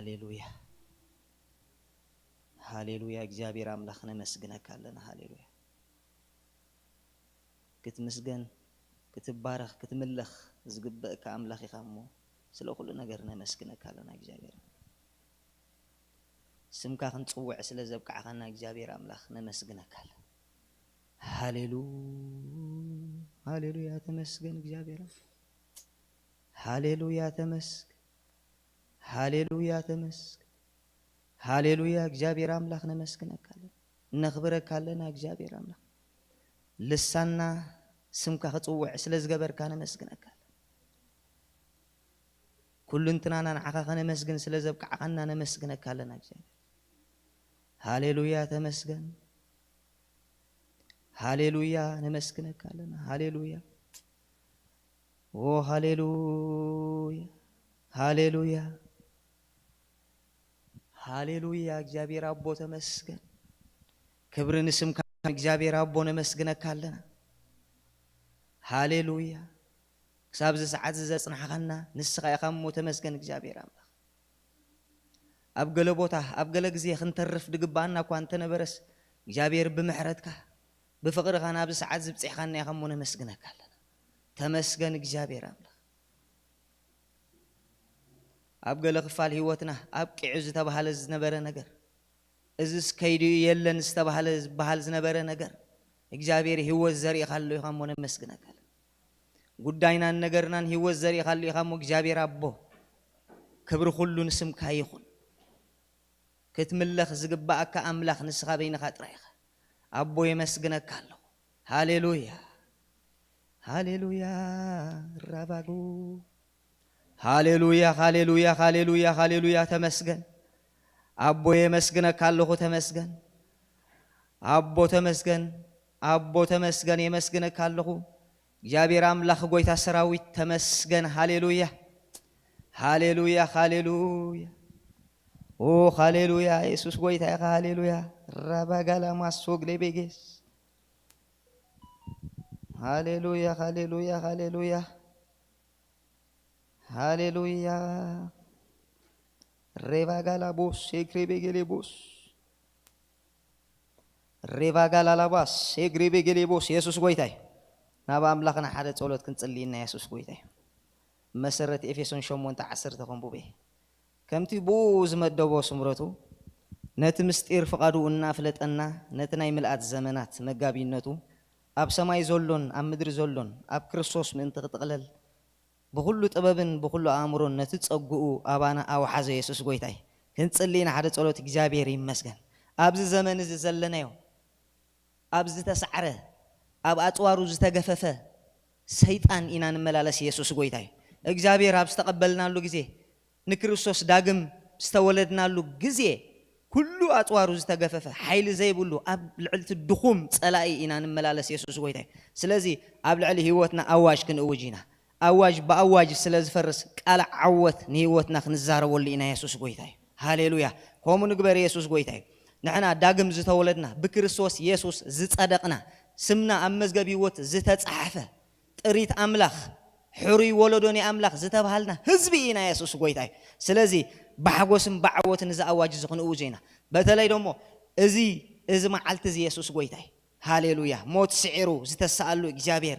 ሃሌሉያ ሃሌሉያ እግዚአብሔር አምላክነ መስግነካ አለና ሃሌሉያ ክትመስገን ክትባረኽ ክትምለኽ ዝግበእካ አምላኽ ኢኻሞ ስለ ኩሉ ነገር ነመስግነካ አለና እግዚአብሔር ስምካ ክንጽውዕ ስለ ዘብቃዕኻና እግዚአብሔር አምላኽ ነመስግነካ አለ ሃሌሉያ ሃሌሉያ ተመስገን እግዚአብሔር ሃሌሉያ ተመስገን ሃሌሉያ ተመስገን ሃሌሉያ እግዚአብሔር አምላኽ ነመስግነካ አለ ነኽብረካ አለና እግዚአብሔር አምላኽ ልሳና ስምካ ክጽውዕ ስለ ዝገበርካ ነመስግነካ ኩሉ እንትናና ንዓኻ ከነመስግን ስለ ዘብቃዕኻና ነመስግነካ አለና እግዚአብሔር ሃሌሉያ ተመስገን ሃሌሉያ ነመስግነካ አለና ሃሌሉያ ኦ ሃሌሉያ ሃሌሉያ ሃሌሉያ እግዚአብሔር አቦ ተመስገን ክብርን ስምካ እግዚአብሔር አቦ ነመስግነካ አለና ሃሌሉያ ክሳብ ሰዓት ዘጽናሕኻና ንስኻ ኢኻሞ ተመስገን እግዚአብሔር አምላኽ ኣብ ገለ ቦታ ኣብ ገለ ግዜ ክንተርፍ ድግባአና እኳ እንተነበረስ እግዚአብሔር ብምሕረትካ ብፍቅርኻ ናብ ሰዓት ዝብጽሕኻና ኢኻሞ ነመስግነካ አለና ተመስገን እግዚአብሔር አምላኽ ኣብ ገለ ክፋል ህይወትና ኣብ ቂዑ ዝተባሃለ ዝነበረ ነገር እዝስ ከይዲ የለን ዝተባሃለ ዝበሃል ዝነበረ ነገር እግዚአብሔር ህይወት ዘሪእኻሎ ኢኻሞ ነመስግነካ አለና ጉዳይና ነገርናን ህይወት ዘሪእኻሎ ኢኻሞ እግዚአብሔር አቦ ክብሪ ኩሉ ንስምካ ይኹን ክትምለኽ ዝግባእካ አምላኽ ንስኻ በይንኻ ጥራይ ኢኻ አቦ የመስግነካ ኣለኹ ሃሌሉያ ሃሌሉያ ራባጉ ሃሌሉያ ሃሌሉያ ሃሌሉያ ሃሌሉያ ተመስገን አቦ የመስግነካ ኣለኹ ተመስገን አቦ ተመስገን አቦ ተመስገን የመስግነካ ኣለኹ እግዚአብሔር አምላኽ ጎይታ ሰራዊት ተመስገን ሃሌሉያ ሃሌሉያ ሃሌሉያ ኦ ሃሌሉያ ኢየሱስ ጎይታ ኢኻ ሃሌሉያ ራባጋላ ማሶግሌ ቤጌስ ሃሌሉያ ሃሌሉያ ሃሌሉያ ሃሌሉያ ሬቫጋላ ቦስ ኤግሬቤጌሌ ቦስ ሬቫጋላ ላባስ ኤግሬቤጌሌ ቦስ ኢየሱስ ጎይታ ናብ አምላኽና ሓደ ጸሎት ክንጽልይና ኢየሱስ ጎይታ መሰረት ኤፌሶን 8:10 ተኸንቡቤ ከምቲ ቦዝ መደቦ ስምረቱ ነቲ ምስጢር ፍቃዱ እናፍለጠና ነቲ ናይ ምልአት ዘመናት መጋቢነቱ ኣብ ሰማይ ዘሎን ኣብ ምድሪ ዘሎን ኣብ ክርስቶስ ምእንቲ ክትቕለል ብኩሉ ጥበብን ብኩሉ አእምሮን ነቲ ጸጉኡ አባና ኣውሓዘ ኢየሱስ ጎይታይ ክንጽልይና ሓደ ጸሎት እግዚአብሔር ይመስገን ኣብዚ ዘመን እዚ ዘለናዮ ኣብ ዝተሰዓረ ኣብ ኣጽዋሩ ዝተገፈፈ ሰይጣን ኢና ንመላለስ ኢየሱስ ጎይታይ እግዚአብሔር ኣብ ዝተቀበልናሉ ግዜ ንክርስቶስ ዳግም ዝተወለድናሉ ግዜ ኩሉ ኣጽዋሩ ዝተገፈፈ ሓይሊ ዘይብሉ ኣብ ልዕልቲ ድኹም ጸላኢ ኢና ንመላለስ ኢየሱስ ጎይታይ ስለዚ ኣብ ልዕሊ ህይወትና ኣዋጅ ክንእውጅ ኢና ኣዋጅ በኣዋጅ ስለ ዝፈርስ ቃል ዓወት ንህይወትና ክንዛረበሉ ኢና ኢየሱስ ጎይታይ ሃሌሉያ ከምኡ ንግበር ኢየሱስ ጎይታይ ንሕና ዳግም ዝተወለድና ብክርስቶስ ኢየሱስ ዝጸደቕና ስምና ኣብ መዝገብ ህይወት ዝተጻሕፈ ጥሪት አምላኽ ሕሩይ ወለዶኒ አምላኽ ዝተባሃልና ህዝቢ ኢና ኢየሱስ ጎይታይ ስለዚ ባሕጎስን ባዕወትን ዝኣዋጅ ዝኽንእውጅ ኢና በተለይ ደሞ እዚ መዓልቲ እዚ ኢየሱስ ጎይታይ ሃሌሉያ ሞት ስዒሩ ዝተሰኣሉ እግዚአብሔር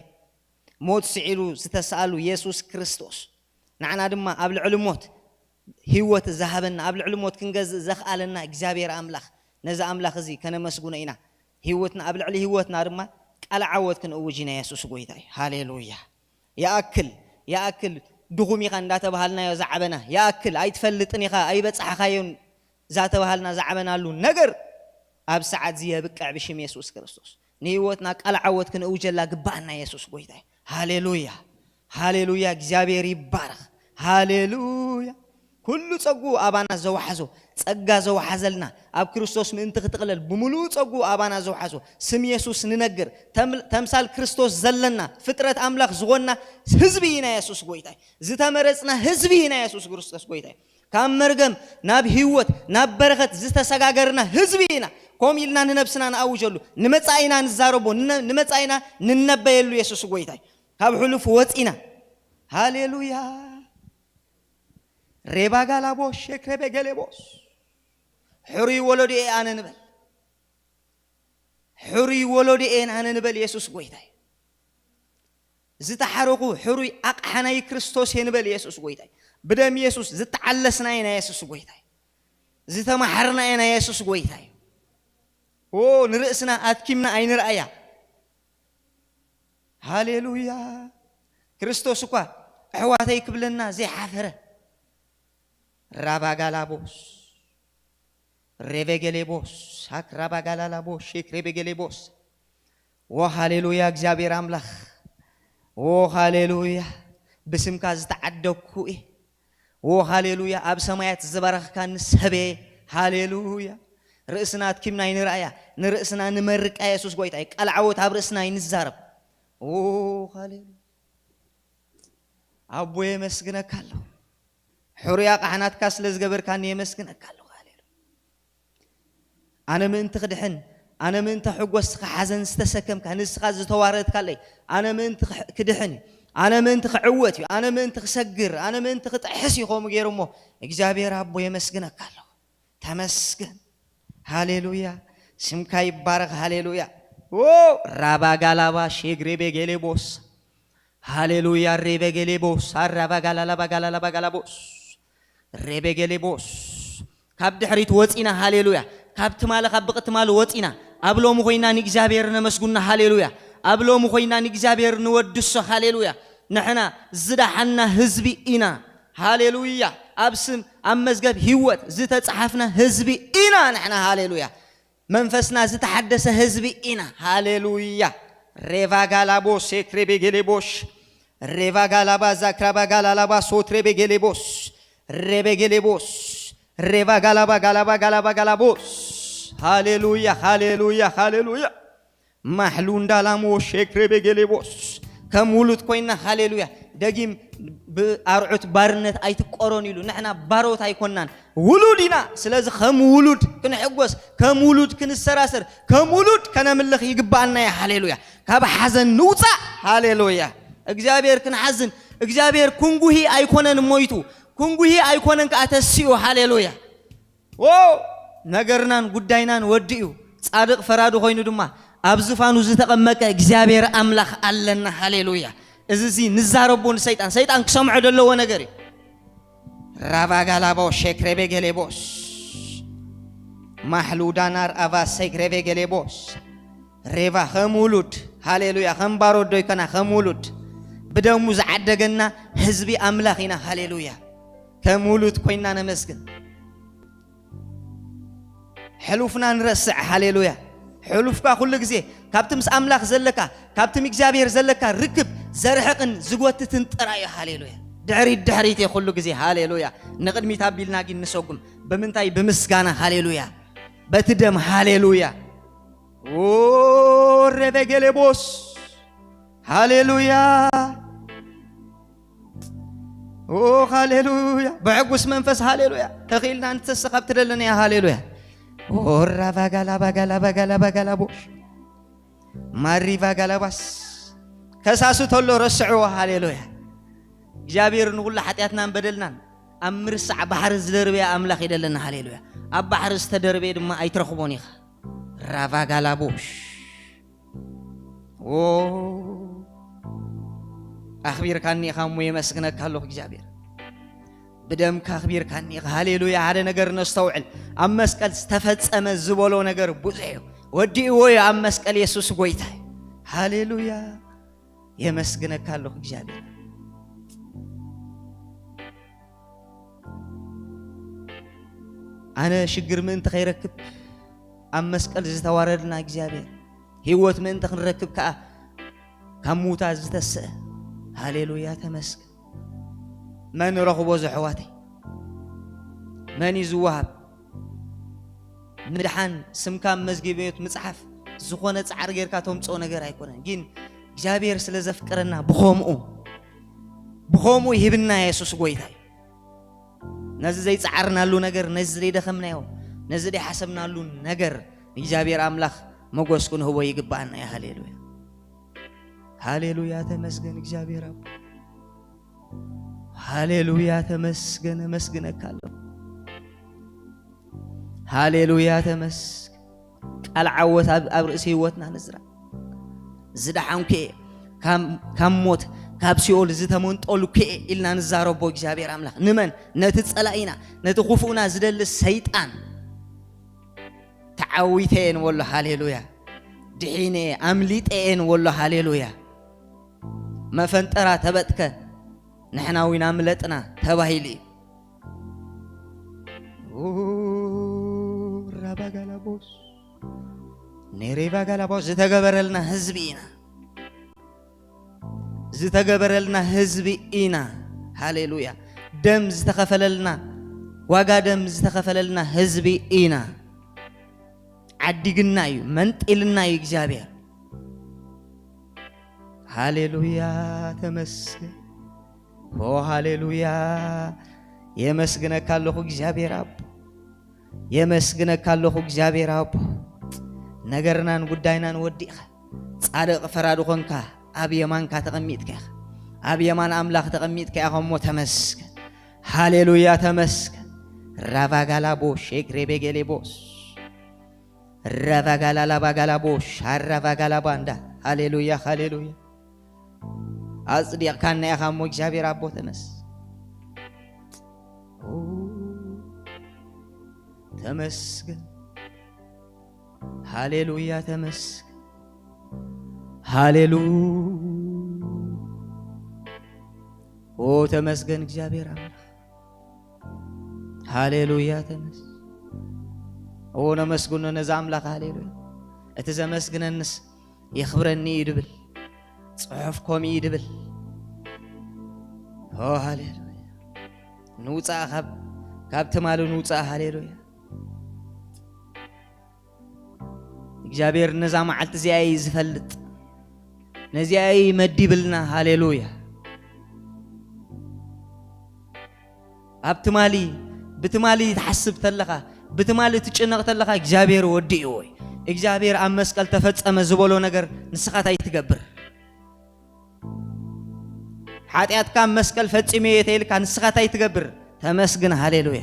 ሞት ስዒሩ ዝተሰኣሉ ኢየሱስ ክርስቶስ ንዓና ድማ ኣብ ልዕሊ ሞት ህይወት ዝሃበና ኣብ ልዕሊ ሞት ክንገዝእ ዘኽኣለና እግዚአብሔር አምላኽ ነዚ አምላኽ እዚ ከነመስግኖ ኢና ህይወትና ኣብ ልዕሊ ህይወትና ድማ ቃል ዓወት ክንእውጅ ኢና ኢየሱስ ጎይታይ ሃሌሉያ ያእክል ድኹም ኢኻ እንዳተባሃልናዮ ዛዕበና ያእክል ኣይትፈልጥን ኢኻ ኣይበጽሕኻዮን ዛተባሃልና ዛዕበናሉ ነገር ኣብ ሰዓት እዚ የብቅዕ ብሽም ኢየሱስ ክርስቶስ ንህይወትና ቃል ዓወት ክንእውጀላ ግባአና ኢየሱስ ጎይታይ ሃሌሉያ ሃሌሉያ እግዚአብሔር ይባረኽ ሃሌሉያ ኩሉ ጸጉ አባና ዘውሓዞ ጸጋ ዘውሓዘልና ኣብ ክርስቶስ ምእንቲ ክትቕለል ብሙሉእ ጸጉ አባና ዘውሓዞ ስም ኢየሱስ ንነግር ተምሳል ክርስቶስ ዘለና ፍጥረት አምላኽ ዝኾንና ህዝቢ ኢና ኢየሱስ ጎይታይ ዝተመረጽና ህዝቢ ኢና ኢየሱስ ክርስቶስ ጎይታይ ካብ መርገም ናብ ህይወት ናብ በረኸት ዝተሰጋገርና ህዝቢ ኢና ከም ኢልና ንነብስና ንኣውጀሉ ንመጻኢና ንዛረቦ ንመጻኢና ንነበየሉ ኢየሱስ ጎይታይ ካብ ሕሉፍ ወፂና ሃሌሉያ ريبا غالابوس شكربي غليبوس حري ولدي أنا نبل حري ولدي أنا نبل يسوع قويتاي زت حرقو حري أقحناي كريستوس ينبل يسوع قويتاي بدم يسوع زت علسنا ينا يسوع قويتاي زت ما حرنا ينا يسوع قويتاي أو نرأسنا أتكيمنا أين رأيا هاليلويا كريستوس قا حواتي قبلنا زي حفرة رابا غالابوس ريفيغليبوس هاك رابا غالابوس شيك ريفيغليبوس وهاليلويا እግዚአብሔር አምላክ وهاليلويا بسمك زتعدكو وهاليلويا أب سمايات زبرخ كان سبي هاليلويا رأسنا تكيمنا ينرأيا نرأسنا نمرك يسوع قويتاي قلعوت هب رأسنا ينزارب هاليلويا أبوي مسكنك الله حرية قحنات كاس لزجبر كان يمسكنك الله هاليلويا أنا من تخدحن أنا من تحجوس حزن استسكم كان استخاز توارد كلي أنا من تكدحني أنا من تخعوتي أنا من تخسجر أنا من تختحسي قوم غيرمو إجابير أبو يمسكنك الله تمسكن هاليلويا سمكاي بارك هاليلويا رابا غالابا شيغري بيجليبوس هاليلويا ريبيجليبوس رابا غالابا غالابوس ريبيجليبوس كابد حريت وطينا هاليلويا كابت مال خبقت مال وطينا أبلو مخوينا نيجابير نمسكنا هاليلويا أبلو مخوينا نيجابير نودس هاليلويا نحنا زدحنا حزبي إنا هاليلويا أبسم أمزجب هيوت زت تصحفنا حزبي إنا نحنا هاليلويا منفسنا زتحدث حزبي إنا هاليلويا ريفا غالابوس سكربي غليبوس ريفا غالابا زكربا غالابا سوتربي غليبوس ريبي غليبوس ريفا غالابا غالابوس هاليلويا هاليلويا هاليلويا محلون دالامو شكربي غليبوس كمولد كوينا هاليلويا دقيم بأرعت بارنت أي تقرون يلو نحنا باروت أي كونان ولودنا سلاز خم ولود كن حقوس كم ولود كن السراسر كم ولود كنا ملخ يقبلنا يا هاليلويا كاب حزن نوصا هاليلويا إجابير كن حزن إجابير كونغوهي أي كونان مويتو كونغوهي أي كونان كأتسيو هاليلويا نجرنان قدينان وديو صادق فرادو خوينو دما أبزفانو زتقمك إجابير أملاخ ألنا هاليلويا إزازي نزاربون سيطان كسمع دلو ونقري رافا غالابو شكربي غليبوس محلودا نار أفا سكربي غليبوس ريفا خمولود هاليلويا خمبارو دويكنا خمولود بدو مزعدقنا حزبي أملاخنا هاليلويا كمولود كوينا نمسكن حلوفنا نرسع هاليلويا حلوفك كل جزء كابتمس أملاخ زلكا كابتم إجابير زلكا ركب زرحقن زقوتتن ترايا هاليلويا دحريت يخلو جزي هاليلويا نقد ميتابيل ناقي نسوقم بمنتاي بمسكانا هاليلويا بتدم هاليلويا ربيجليبوس هاليلويا هاليلويا بعقوس منفس هاليلويا تخيلنا أنت تسقط تدلنا يا هاليلويا رافا غالا بوش ماريفا غالا باس كساسو تولو رسعوا هاليلويا جابير نقول لحتياتنا بدلنا أمر سع بحر زدربيا أملاخ يدلنا هاليلويا أب بحر استدربيا دم أي ترخبوني رافا غالا بوش أخبير كاني خامو يمسكنك هالوك جابير بدم كخبير كاني هاليلويا هذا نجر نستوعل أمسك استفدت أما الزبالو نجر بوزيو ودي ويا أمسك يسوع قويتاي هاليلويا يمسكنك هالوك جابير أنا شجر من تخيركب أمسك زتواردنا جابير هيوت من تخنركب كموت زتس هاليلويا تمسك من رغبو زحواتي من يزوهب مدحان سمكام مزجبيت مصحف زخونه صعر غيركا تومصو ነገር አይኮነን ግን እግዚአብሔር ስለዘፍቀረና بخومو يهبنا ኢየሱስ ጎይታይ ነዚ ዘይጻርናሉ ነገር ነዚ ዘይደኸምናዮ ነዚ ዘይሐሰብናሉ ነገር እግዚአብሔር አምላክ መጎስኩን ህቦ ይግባና ያ ሃሌሉያ ሃሌሉያ ተመስገን እግዚአብሔር አብ ሃሌሉያ ተመስገን መስግነካለሁ ሃሌሉያ ተመስገን ቃል ዓወት ኣብ ርእሲ ህይወትና ንዝራ ዝዳሓንኩ ካብ ሞት ካብ ሲኦል ዝተመንጠሉ ኢልና ንዛረቦ እግዚአብሔር አምላክ ንመን ነቲ ጸላኢና ነቲ ኹፉና ዝደልስ ሰይጣን ተዓዊተን ወሎ ሃሌሉያ ድሒኔ አምሊጤን ወሎ ሃሌሉያ መፈንጠራ ተበጥከ ንሕናዊና ምለጥና ተባሂሊ ራባጋላቦስ ነሬባጋላቦስ ዝተገበረልና ህዝቢ ኢና ሃሌሉያ ደም ዝተኸፈለልና ዋጋ ደም ዝተኸፈለልና ህዝቢ ኢና ዓዲግና እዩ መንጢልና እዩ እግዚአብሔር ሃሌሉያ ተመስገን ኦ ሃሌሉያ የመስግነካለሁ እግዚአብሔር አብ የመስግነካለሁ እግዚአብሔር አብ ነገርናን ጉዳይናን ወዲኻ ጻድቅ ፈራድ ኾንካ ኣብ የማንካ ተቐሚጥካ ኣብ የማን አምላኽ ተቐሚጥካ ያኸሞ ተመስገን ሃሌሉያ ተመስገን ራቫጋላቦሽ ኤግሬቤጌሌቦስ ራቫጋላላባጋላቦሽ አራቫጋላባንዳ ሃሌሉያ ሃሌሉያ አጽዲቅካና ያኸሞ እግዚአብሔር አቦ ተመስገን ሃሌሉያ ተመስገን ሃሌሉያ ኦ ተመስገን እግዚአብሔር አምላክ ሃሌሉያ ተመስገን ኦ ነመስግኖ ነዛ አምላክ ሃሌሉያ እቲ ዘመስግነንስ ይኽብረኒ ይድብል ጽሑፍኮም ይድብል ኦ ሃሌሉያ ንውፃ ካብ ትማሉ ንውፃ ሃሌሉያ እግዚአብሔር ነዛ መዓልቲ እዚኣይ ዝፈልጥ ነዚኣይ መዲብልና ሃሌሉያ ኣብ ትማሊ ብትማሊ ተሐስብ ተለኻ ብትማሊ ትጭነቕ ተለኻ እግዚአብሔር ወዲኡ ወይ እግዚአብሔር ኣብ መስቀል ተፈጸመ ዝበሎ ነገር ንስኻታ ይትገብር ኃጢአትካ መስቀል ፈጽሜ የተይልካ ንስኻታ ይትገብር ተመስግን ሃሌሉያ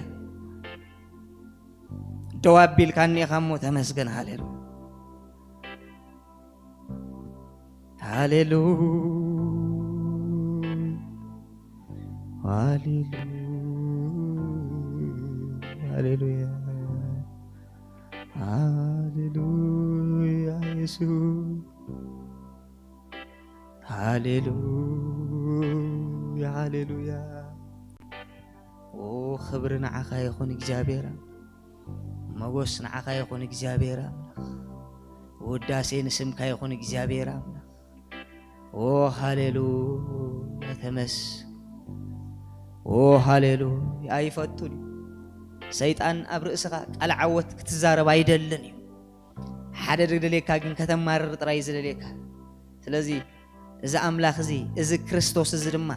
ደዋቢል ካኒኻሞ ተመስግን ሃሌሉያ ሃሌሉያ ሃሌሉያ ሃሌሉያ ሃሌሉያ ኢየሱስ ሃሌሉያ ሃሌሉያ ኦ ክብር ንዓኻ ይኹን እግዚአብሔር መጎስ ንዓኻ ይኹን እግዚአብሔር ውዳሴ ንስምካ ይኹን እግዚአብሔር ኦ ሃሌሉያ ተመስገን ኦ ሃሌሉያ አይፈቱን ሰይጣን ኣብ ርእስኻ ቃል ዓወት ክትዛረብ አይደልን እዩ ሓደ ድደሌካ ግን ከተማርር ጥራይ ዝደሌካ ስለዚ እዚ አምላኽ እዚ እዚ ክርስቶስ እዚ ድማ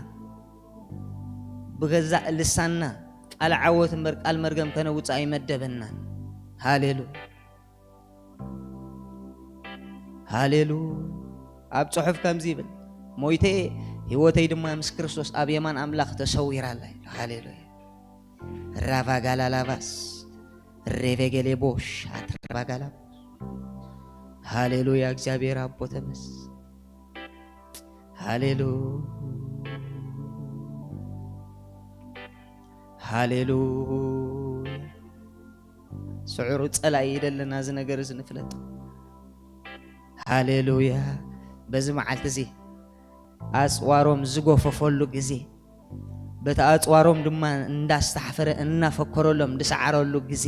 ብገዛእ ልሳንና ቃል ዓወት እምበር ቃል መርገም ከነውፃ አይመደበናን ሃሌሉያ ሃሌሉያ ኣብ ጽሑፍ ከምዚ ይብል ሞይቴ ህይወተይ ድማ ምስ ክርስቶስ ኣብ የማን አምላኽ ተሰዊራላ ሃሌሉያ ራቫጋላላባስ ሬቬጌሌቦሽ አትራቫጋላቦስ ሃሌሉያ እግዚአብሔር አቦ ተመስገን ሃሌሉያ ሃሌሉያ ስዑሩ ጸላይ ይደለና እዚ ነገር እዚ ንፍለጥ ሃሌሉያ በዚ መዓልቲ እዚ አጽዋሮም ዝጎፈፈሉ ጊዜ በታ አጽዋሮም ድማ እንዳስተሐፈረ እናፈከረሎም ድሰዓረሉ ጊዜ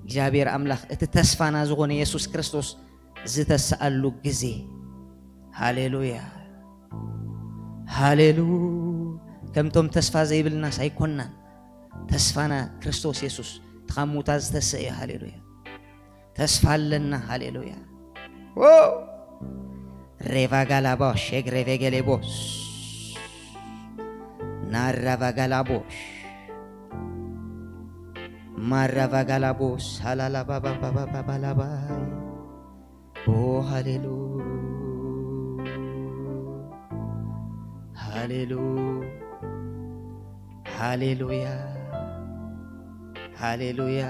እግዚአብሔር አምላኽ እቲ ተስፋና ዝኾነ ኢየሱስ ክርስቶስ ዝተሰአሉ ጊዜ ሃሌሉያ ሃሌሉያ ከምቶም ተስፋ ዘይብልና ሳይኮንናን ተስፋና ክርስቶስ ኢየሱስ ተኻሙታ ዝተሰየ ሃሌሉያ ተስፋ አለና ሃሌሉያ ሬቫጋላቦሽ ኤግሬቬጌሌቦስ ናራቫጋላቦሽ ማራቫጋላቦስ ሃላላባባባባባባይ ኦ ሃሌሉያ ሃሌሉያ ሃሌሉያ ሃሌሉያ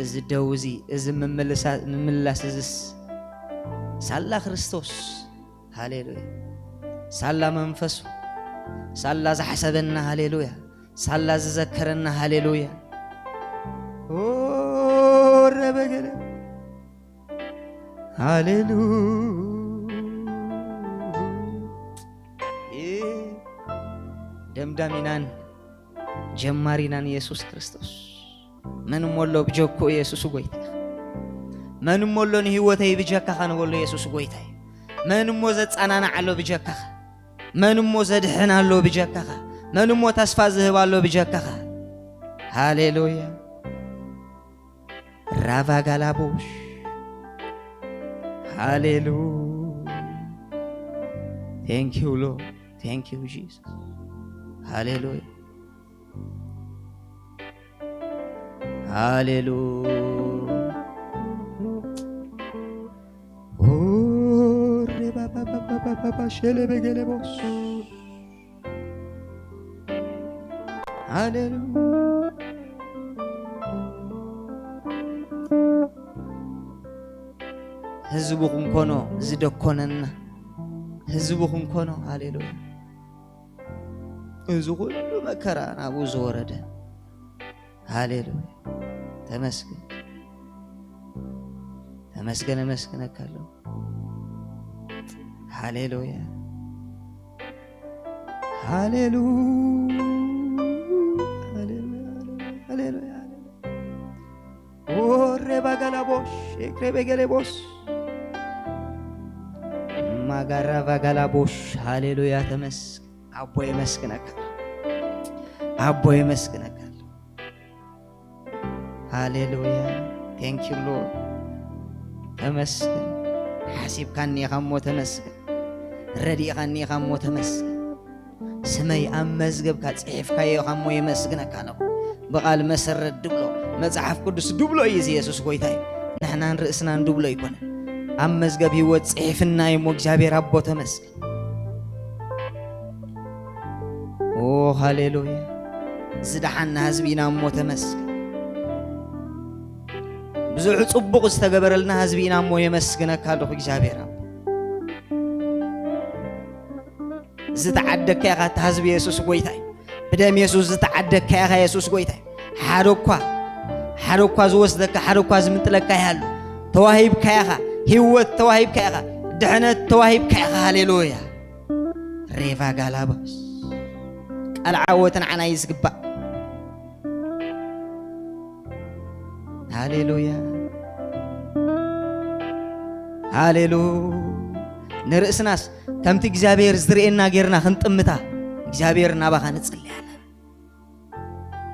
እዚ ደውዚ እዚ ምምላስ እዝስ ሳላ ክርስቶስ ሃሌሉያ ሳላ መንፈሱ ሳላ ዝሐሰበና ሃሌሉያ ሳላ ዝዘከረና ሃሌሉያ ኦ ረበገለ ሃሌሉያ ደምዳሚናን ጀማሪናን ኢየሱስ ክርስቶስ ምንም ወሎ ብጀኮ ኢየሱስ ጎይታ ምንም ወሎ ንህይወተይ ብጀካ ኸንወሎ ኢየሱስ ጎይታ ምንም ወዘጻናና አሎ ብጀካ ምንም ወዘድህና አሎ ብጀካ ምንም ወተስፋ ዝህባሎ ብጀካ ሃሌሉያ ራቫጋላቦሽ ሃሌሉያ Thank you Lord thank you Jesus ሃሌሉያ ሃሌሉያ ኦሬ ባባ ሸለበገለቦስ ሃሌሉያ ህዝቡኹም ኮኖ ዝደኮነና ህዝቡኹም ኮኖ ሃሌሉያ እዚ ሁሉ መከራ ናቡ ዝወረደ ሃሌሉያ ተመስገን ተመስገን መስገነካለሁ ሃሌሉያ ሃሌሉያ ሃሌሉያ ኦሬ ባጋላቦሽ ኤክሬ በገለቦስ ማጋራ ባጋላቦሽ ሃሌሉያ ተመስገን አቦይ መስገነካለሁ አቦይ መስገነካለሁ ሃሌሉያ thank you Lord ተመስገን ሐሲብካኒ ኸሞ ተመስገን ረዲኻኒ ኸሞ ተመስገን ስመይ ኣብ መዝገብካ ጽሒፍካዮ ኸሞ ይመስግነካለሁ በቃል መሰረት ድብሎ መጽሐፍ ቅዱስ ድብሎ ኢየሱስ ጎይታይ ንሕናን ርእስናን ድብሎ ይኮነ ኣብ መዝገብ ህይወት ጽሒፍና ይሞ እግዚአብሔር አቦ ተመስገን ኦ ሃሌሉያ ዝደሓና ህዝቢና እሞ ተመስገን ብዙሕ ጽቡቕ ዝተገበረልና ህዝቢና እሞ የመስግነካለሁ እግዚአብሔር አብ ዝተዓደከ ያኻ ህዝቢ ኢየሱስ ጎይታይ በደም ኢየሱስ ዝተዓደከ ያኻ ኢየሱስ ጎይታይ ሓደኳ ዝወስደካ ሓደኳ ዝምጥለካ ያሉ ተዋሂብካ ያኻ ህይወት ተዋሂብካ ያኻ ድሕነት ተዋሂብካ ያኻ ሃሌሉያ ሬቫ ጋላባስ العوتن عنا يزقبا هاليلويا هاليلويا نرأسناس كم تجزابير زرينا غيرنا خنطمتا جزابيرنا باخا نصلي على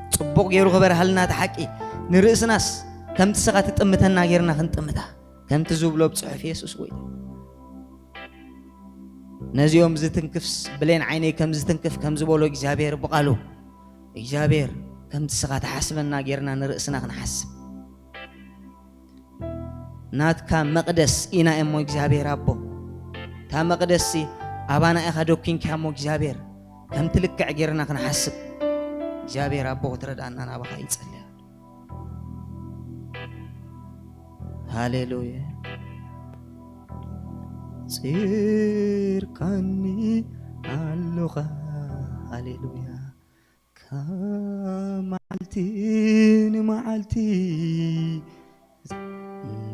صبوق يرو خبر حلنا تحقي نرأسناس كم تسقا تطمتنا غيرنا خنطمتا كم تزوبلو بصحف يسوع وي نزيوم زتنكفس بلين عيني كم زتنكف كم زبولو إجابير بقالو إجابير كم تسقط حسبنا غيرنا نرأسنا نحسب نات كم مقدس إنا إمو إجابير أبو تا مقدسي أبانا أخدوكين كمو إجابير كم تلك غيرنا نحسب إجابير أبو ترد أننا بخا يتصلي هاليلويا سيركني اللغة هاليلويا معلتي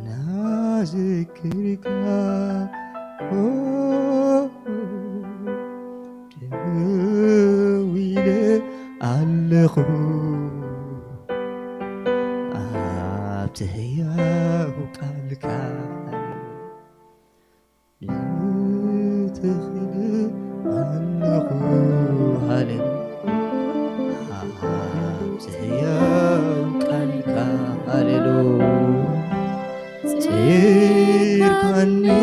نازكرك دويلة اللغة أبتهياه قالك تخلي عنه هاليلويا قالك هاليلويا سيركني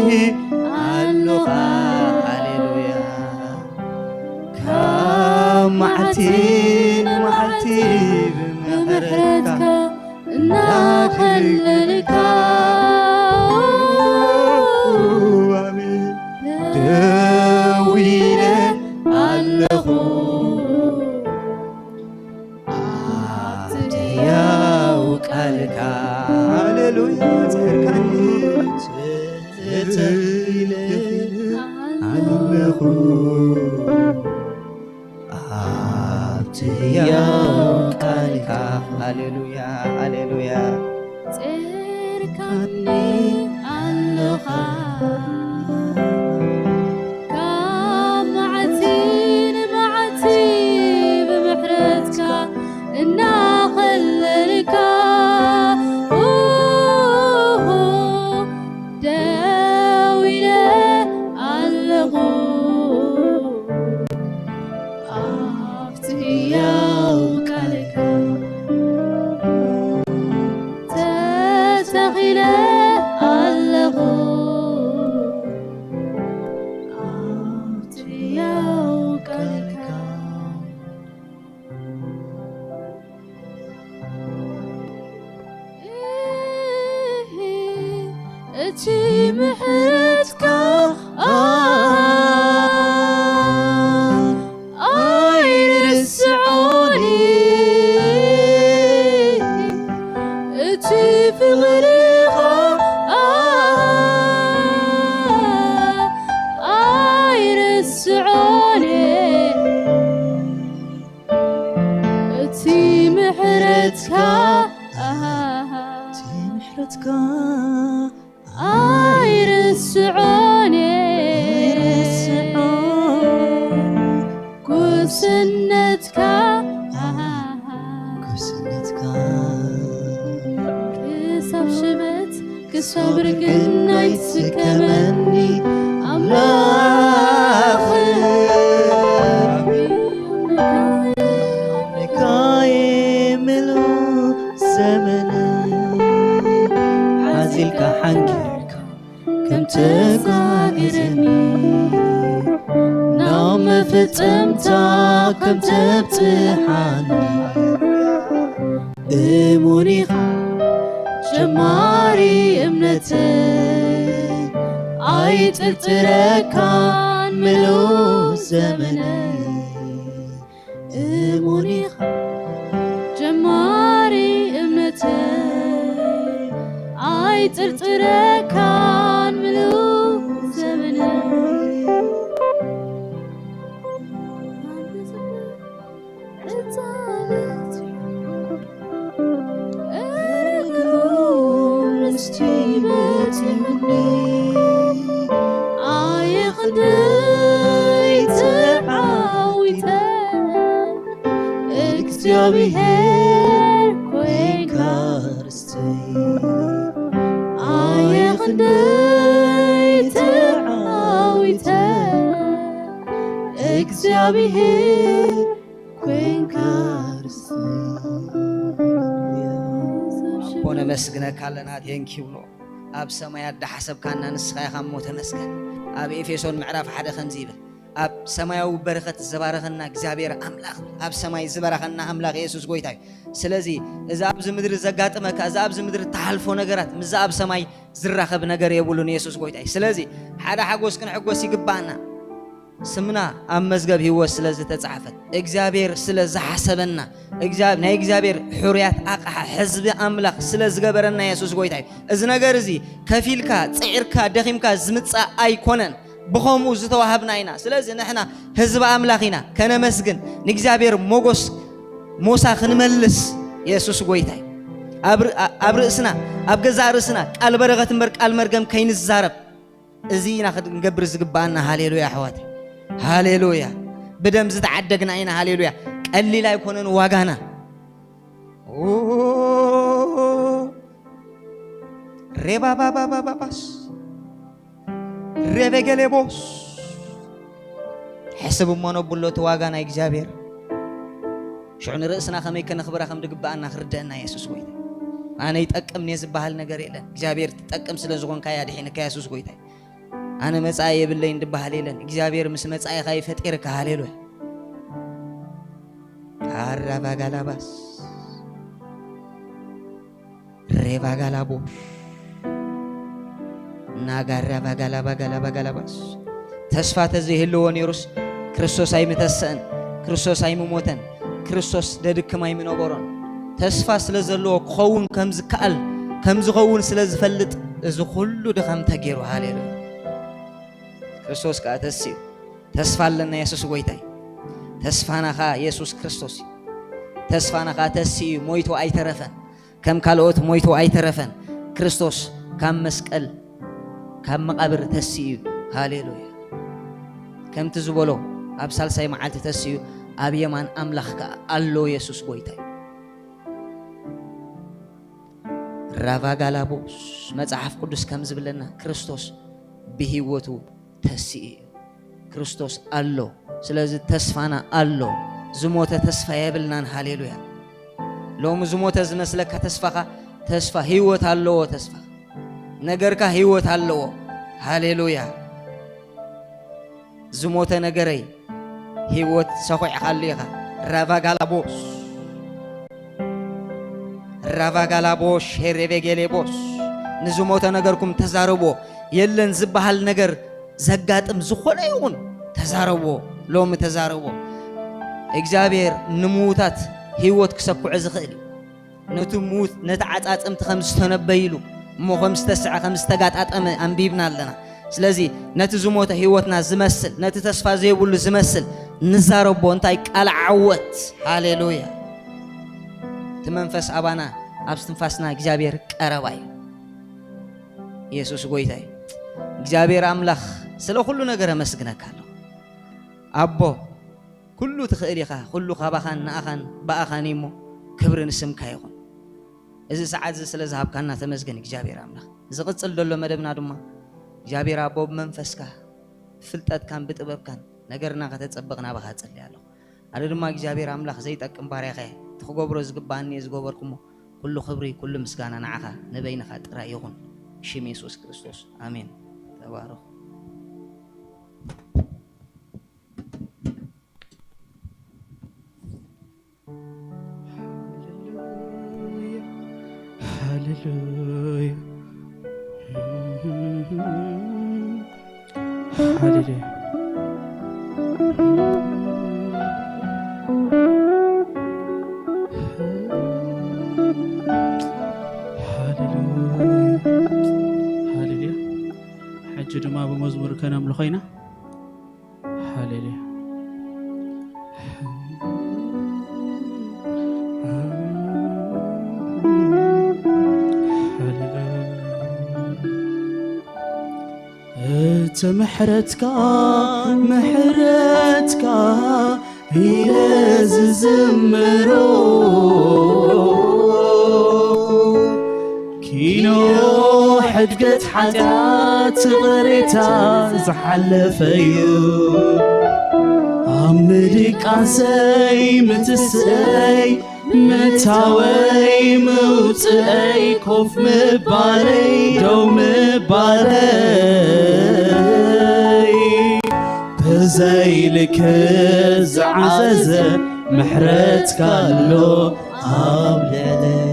عنه هاليلويا كمعتي بمحرتك ناخلك دويلة ኣለኹ ኣብትሕያው ቃልካ ሃሌሉያ ሃሌሉያ ጽርካኒ ኣለኻ ካብ መዓልቲ ንመዓልቲ ብምሕረትካ እናኸለልካ ደው ኢለ ኣለኹ ኣብቲ ሕያው ቃልካ ተተኺለ ኣለኹ ኣብቲ ሕያው ቃልካ እቲ ምሕረትካ ኣይርስዖኒ እቲ ፍቕርኻ ኣይርስዖኒ እቲ ምሕረትካ ኣይርስዖኒ ጉስነትካ ክሳብ ሽበት ክሳብ ርግና ይትስከመኒ ኣምላኽ ኣምልካዬ ምሉእ ዘመነይ ሓዚልካ ሓንጊርካ ከም ተጓጊረኒ ናብ መፈጸምታ ከም ተብጽሓኒ እሙን ኢኻ ጀማሪ እምነተይ ኣይጥርጥረካን ምሉእ ዘመነይ እሙን ኢኻ ጀማሪ እምነተይ ኣይጥርጥረካን ምሉእ ዘመነይ እግዚአብሔር ኮይንካ ርስተይ ኣየኽንደይ ተዓዊተ እግዚአብሔር ኮይንካ ኣቦ ነመስግነካ ኣለና ቴንኪው ብሎ ኣብ ሰማይ ኣዳሓሰብካና ንስኻ ኢኻ እሞ ተመስገን ኣብ ኤፌሶን ምዕራፍ 1 ከምዚ ይብል ኣብ ሰማያዊ በረኸት ዝባረኸና እግዚአብሔር ኣምላኽ ኣብ ሰማይ ዝባረኸና ኣምላኽ ኢየሱስ ጎይታ እዩ ስለዚ እዛ ኣብዚ ምድሪ ዘጋጥመካ እዛ ኣብዚ ምድሪ ተሓልፎ ነገራት ምዛ ኣብ ሰማይ ዝራኸብ ነገር የብሉን ኢየሱስ ጎይታ እዩ ስለዚ ሓደ ሓጎስ ክንሕጎስ ይግባአና ስምና ኣብ መዝገብ ህይወት ስለ ዝተጻሕፈት እግዚአብሔር ስለ ዝሓሰበና ናይ እግዚአብሔር ሕሩያት ኣቕሓ ሕዝቢ ኣምላኽ ስለ ዝገበረና ኢየሱስ ጎይታ እዩ እዚ ነገር እዚ ከፊልካ ጽዒርካ ደኺምካ ዝምጻእ ኣይኮነን ብኸምኡ ዝተዋሃብና ኢና ስለዚ ንሕና ህዝቢ ኣምላኽ ኢና ከነመስግን ንእግዚአብሔር ሞጎስ ሞሳ ክንመልስ ኢየሱስ ጎይታ እዩ ኣብ ርእስና ኣብ ገዛእ ርእስና ቃል በረኸት እምበር ቃል መርገም ከይንዛረብ እዚ ኢና ክንገብር ዝግባአና ሃሌሉያ ኣሕዋት ሃሌሉያ بدم زت عدقنا هنا هاليلويا قليل يكونن واغانا ريبا بابا بابا باس ريبغلي بوس حسب منو بلوت واغانا እግዚአብሔር شعن رأسنا خمي كنخبر خم دغبانا خردنا يسوع ጎይታ አነ ይጠቅምኔ ዝባሃል ነገር የለን እግዚአብሔር ተጠቅም ስለዝኾን ካያ ድሒነ ከኢየሱስ ጎይታ አነ መጻይ የብለኝ እንድባሃል የለን እግዚአብሔር ምስ መጻይ ካይ ፈጤርከ ሃሌሉያ አራባጋላባስ ሬባጋላቦ ናጋራባጋላባጋላባጋላባስ ተስፋ ተዘይህልዎን ይሩስ ክርስቶስ አይምተሰን ክርስቶስ አይምሞተን ክርስቶስ ደድክማይ ምንበሮን ተስፋ ስለዘለዎ ክኸውን ከምዝ ከአል ከምዝ ኸውን ስለዝፈልጥ እዚ ሁሉ ድኻም ተገይሩ ሃሌሉያ ክርስቶስ ከዓ ተስዩ ተስፋ ኣለና ኢየሱስ ጎይታይ ተስፋናኻ ኢየሱስ ክርስቶስ ተስፋናኻ ተስዩ ሞይቱ ኣይተረፈን ከም ካልኦት ሞይቱ ኣይተረፈን ክርስቶስ ካብ መስቀል ካብ መቃብር ተስዩ ሃሌሉያ ከምቲ ዝበሎ ኣብ ሳልሳይ መዓልቲ ተስዩ ኣብ የማን ኣምላኽ ከዓ ኣሎ ኢየሱስ ጎይታይ ራቫጋላቦስ መጽሐፍ ቅዱስ ከም ዝብለና ክርስቶስ ብህይወቱ ተስዩ ክርስቶስ ኣሎ ስለዚ ተስፋና ኣሎ ዝሞተ ተስፋ የብልናን ሃሌሉያ ሎሚ ዝሞተ ዝመስለካ ተስፋኻ ተስፋ ህይወት ኣለዎ ተስፋ ነገርካ ህይወት ኣለዎ ሃሌሉያ ዝሞተ ነገረይ ህይወት ሰኺዕካሉ ኢኻ ራቫጋላቦስ ሄሬቬጌሌቦስ ንዝሞተ ነገርኩም ተዛረቦ የለን ዝበሃል ነገር ዘጋጥም ዝኾነ ይኹን ተዛረቦ ሎሚ ተዛረቦ እግዚአብሔር ንሙታት ህይወት ክሰኩዕ ዝኽእል ነቲ ሙት ነቲ ዓጻጽምቲ ከም ዝተነበይሉ እሞ ከም ዝተስዐ ከም ዝተጋጣጠመ አንቢብና ኣለና ስለዚ ነቲ ዝሞተ ህይወትና ዝመስል ነቲ ተስፋ ዘይብሉ ዝመስል ንዛረቦ እንታይ ቃል ዓወት ሃሌሉያ እቲ መንፈስ አባና ኣብ እስትንፋስና እግዚአብሔር ቀረባ እዩ ኢየሱስ ጎይታይ እግዚአብሔር አምላኽ ስለ ሁሉ ነገር መስግነካ ኣለሁ አቦ ኩሉ ትኽእል ኢኻ ኩሉ ካባኻን ንኣኻን በኣኻን እሞ ክብሪ ንስምካ ይኹን እዚ ሰዓት እዚ ስለ ዝሃብካና ተመስገን እግዚአብሔር አምላኽ ዝቕፅል ደሎ መደብና ድማ እግዚአብሔር አቦ ብመንፈስካ ፍልጠትካን ብጥበብካን ነገርና ከተጸበቕና ባኻ ጸልይ ኣለሁ ኣነ ድማ እግዚአብሔር አምላኽ ዘይጠቅም ባርያኸ ትኽገብሮ ዝግባእኒ ዝገበርኩሞ ኩሉ ክብሪ ኩሉ ምስጋና ንዓኻ ንበይንኻ ጥራይ ይኹን ሽም ኢየሱስ ክርስቶስ አሜን ተባረኹ Hallelujah. Hallelujah. Hallelujah. حج دما بمزمور كنام لخينا. Hallelujah. محرتك يلز زمرو كينو حدقت حدات غريتا زحلفيو عمرك عسي متسي متاوي موتي كوف مبالي دو مبالي بزيلك زعزة محرتك اللو عبلالي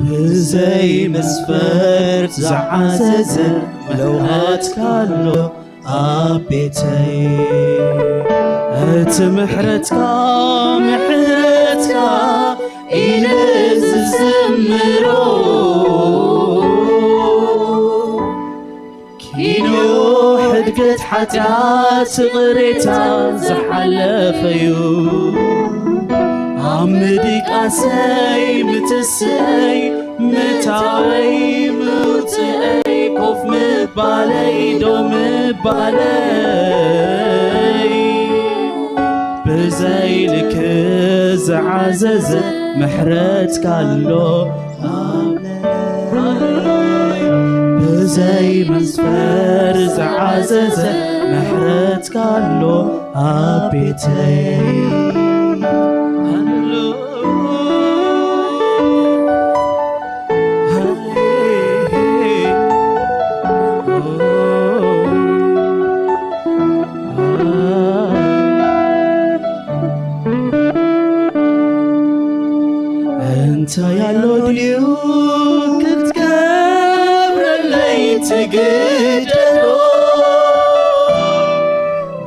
بزي مسفرت زعزة محرتك اللو عبيتي محرتك إلز الزمرو كينو حدقت حتات غريتا زحلفيو عمدك أسي متسي متاوي متأي كوف مبالي دو مبالي بزيلك زعززة محرتك اللو بزي مسفر زعززة محرتك اللو عبيتي انت يا لوديو كنت قبر اللي تقدرو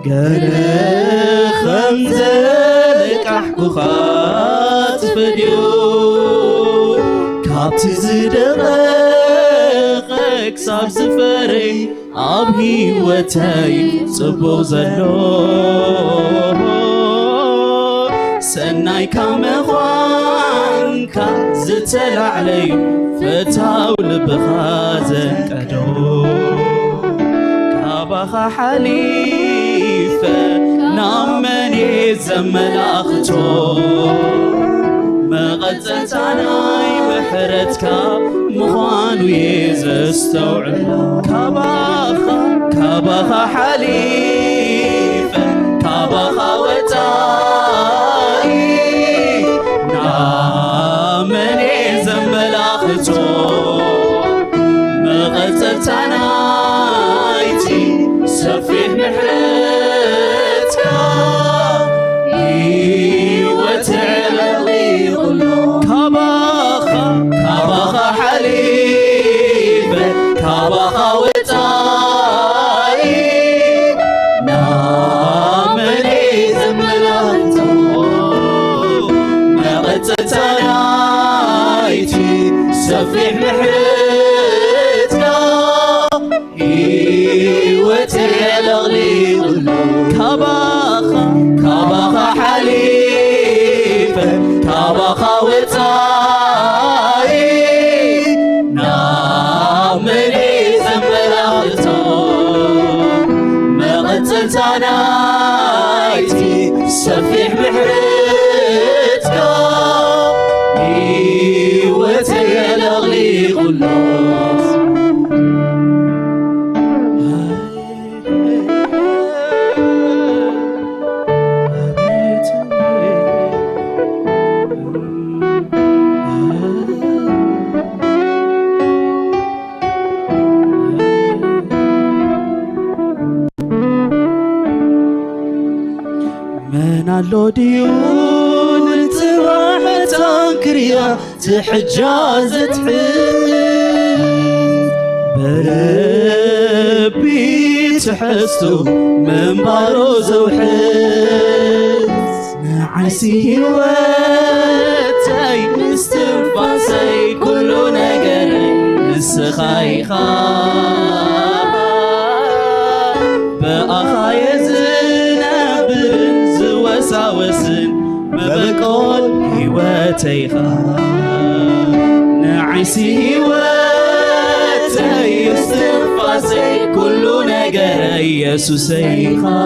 قال خمزلك احكو خات فديو كابتي زدقق ክሳብ ዝፈረይ ኣብ ሂወተይ ጽቡቕ ዘሎ ሰናይካ ምዃንካ ዝተላዕለዩ ፍታው ልብኻ ዘንቀዶ ካባኻ ሓሊፈ ናብ መን ዘመላኽቶ መቐፀልታናይ ምሕረትካ ምዃኑ ዘስተውዕሎ ካባኻ ሓሊፈ ካባኻ ወፃኢ ናብ መን ዘመላኽቶ መቐፀልታናይቲ ሰፊሕ ምሕረትካ ሕይወት ዕለቕሊቑሎ ካባኻ ሓሊፈ ካባኻ ወፃኢ ናብ መን ዘመላኽቶ መቐፀልታናይቲ ሰፊሕ ምሕረትካ ሕይወት ዕለቕሊቑሎ ካባኻ ሓሊፈ ካባኻ ወፃኢ ናብ መን ዘመላኽቶ መቐፀልታናይቲ ሰፊሕ ምሕረትካ ሕይወት ዕለቕሊቑሎ من علو ديون التراحة تنكريا تحجازة بربي تحسو من بارو زوحز نعسي هواتي استنفاسي كلو نقري نسخايخا بأخاي زنابر زوساوسن مبقول هواتيخا نعسي هواتي استنفاسي كلو نقري يسوسيخا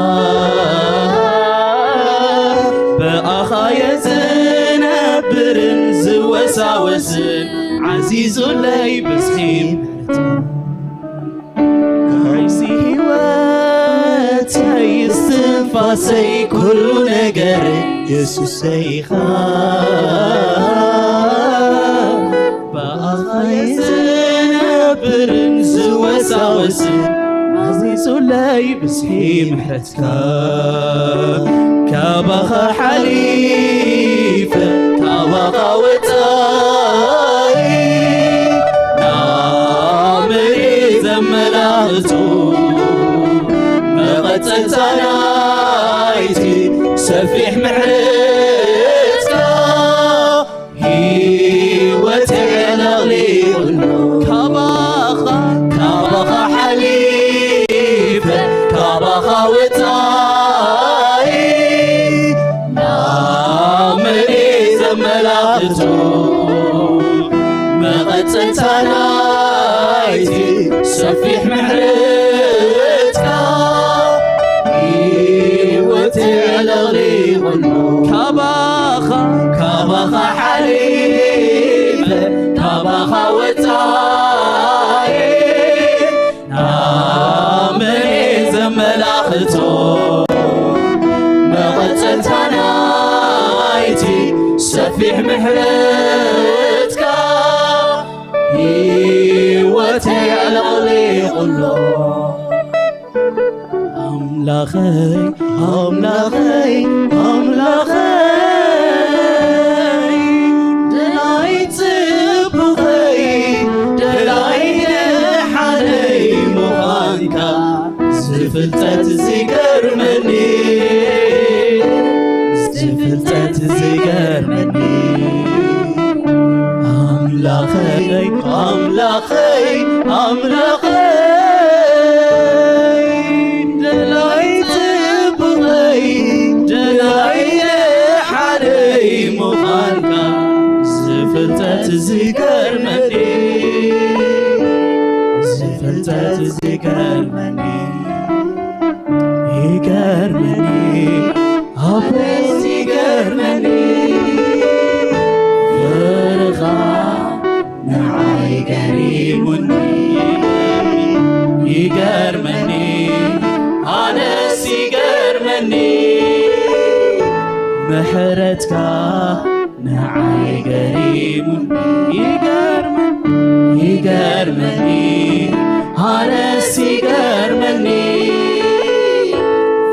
بأخاي زنابر زوساوسن عزيز لي بسخيم نعسي هواتي استنفاسي كل نجر يسوسيخا بأخاي زنابر زوساوسن عزيز لي بسخيم حتكا كابخا حليفة كابخا وتاي نامري زملاته مغتلتنايتي سفيح محرتك هيوت علغليقلو كابخا حليفة كابخا وتاي نامري زملاته مغتلتنايتي سفيح محرتك هيوت علغليقلو كابخا حليفة كابخا وتاي نامري زملاخته مغتلتنايتي سفيح محرتك هيوت علغليقلو أملاخي دلاي تبغي دلاي حالي مغانكا زفلتت زيقر مني أملاخي ኣምላኸይ ኣምላኸይ ደላይ ጽቡቐይ ደላይ ሓደይ ምዃንካ ዝፍልጠት ዝገርመኒ ዝፍልጠት ዝገርመኒ ይገርመኒ ኣቤት ይገርመኒ ፍርኻ ንዓይ ገሪሙኒ ይገርመኒ ኣነስ ይገርመኒ ምሕረትካ ንዓይ ገሪሙኒ ይገርመኒ ይገርመኒ ኣነስ ይገርመኒ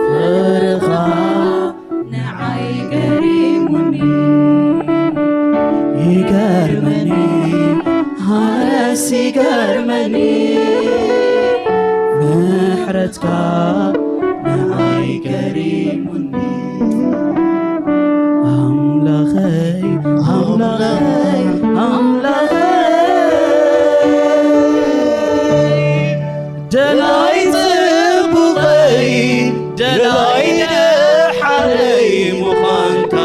ፍርኻ ንዓይ ገሪሙኒ ይገርመኒ ኣነስ ይገርመኒ ምሕረትካ ንዓይ ገሪሙኒ ኣምላኸይ ኣምላኸይ ኣምላኸይ ደላይ ጽቡቐይ ደላይ ሓደይ ምዃንካ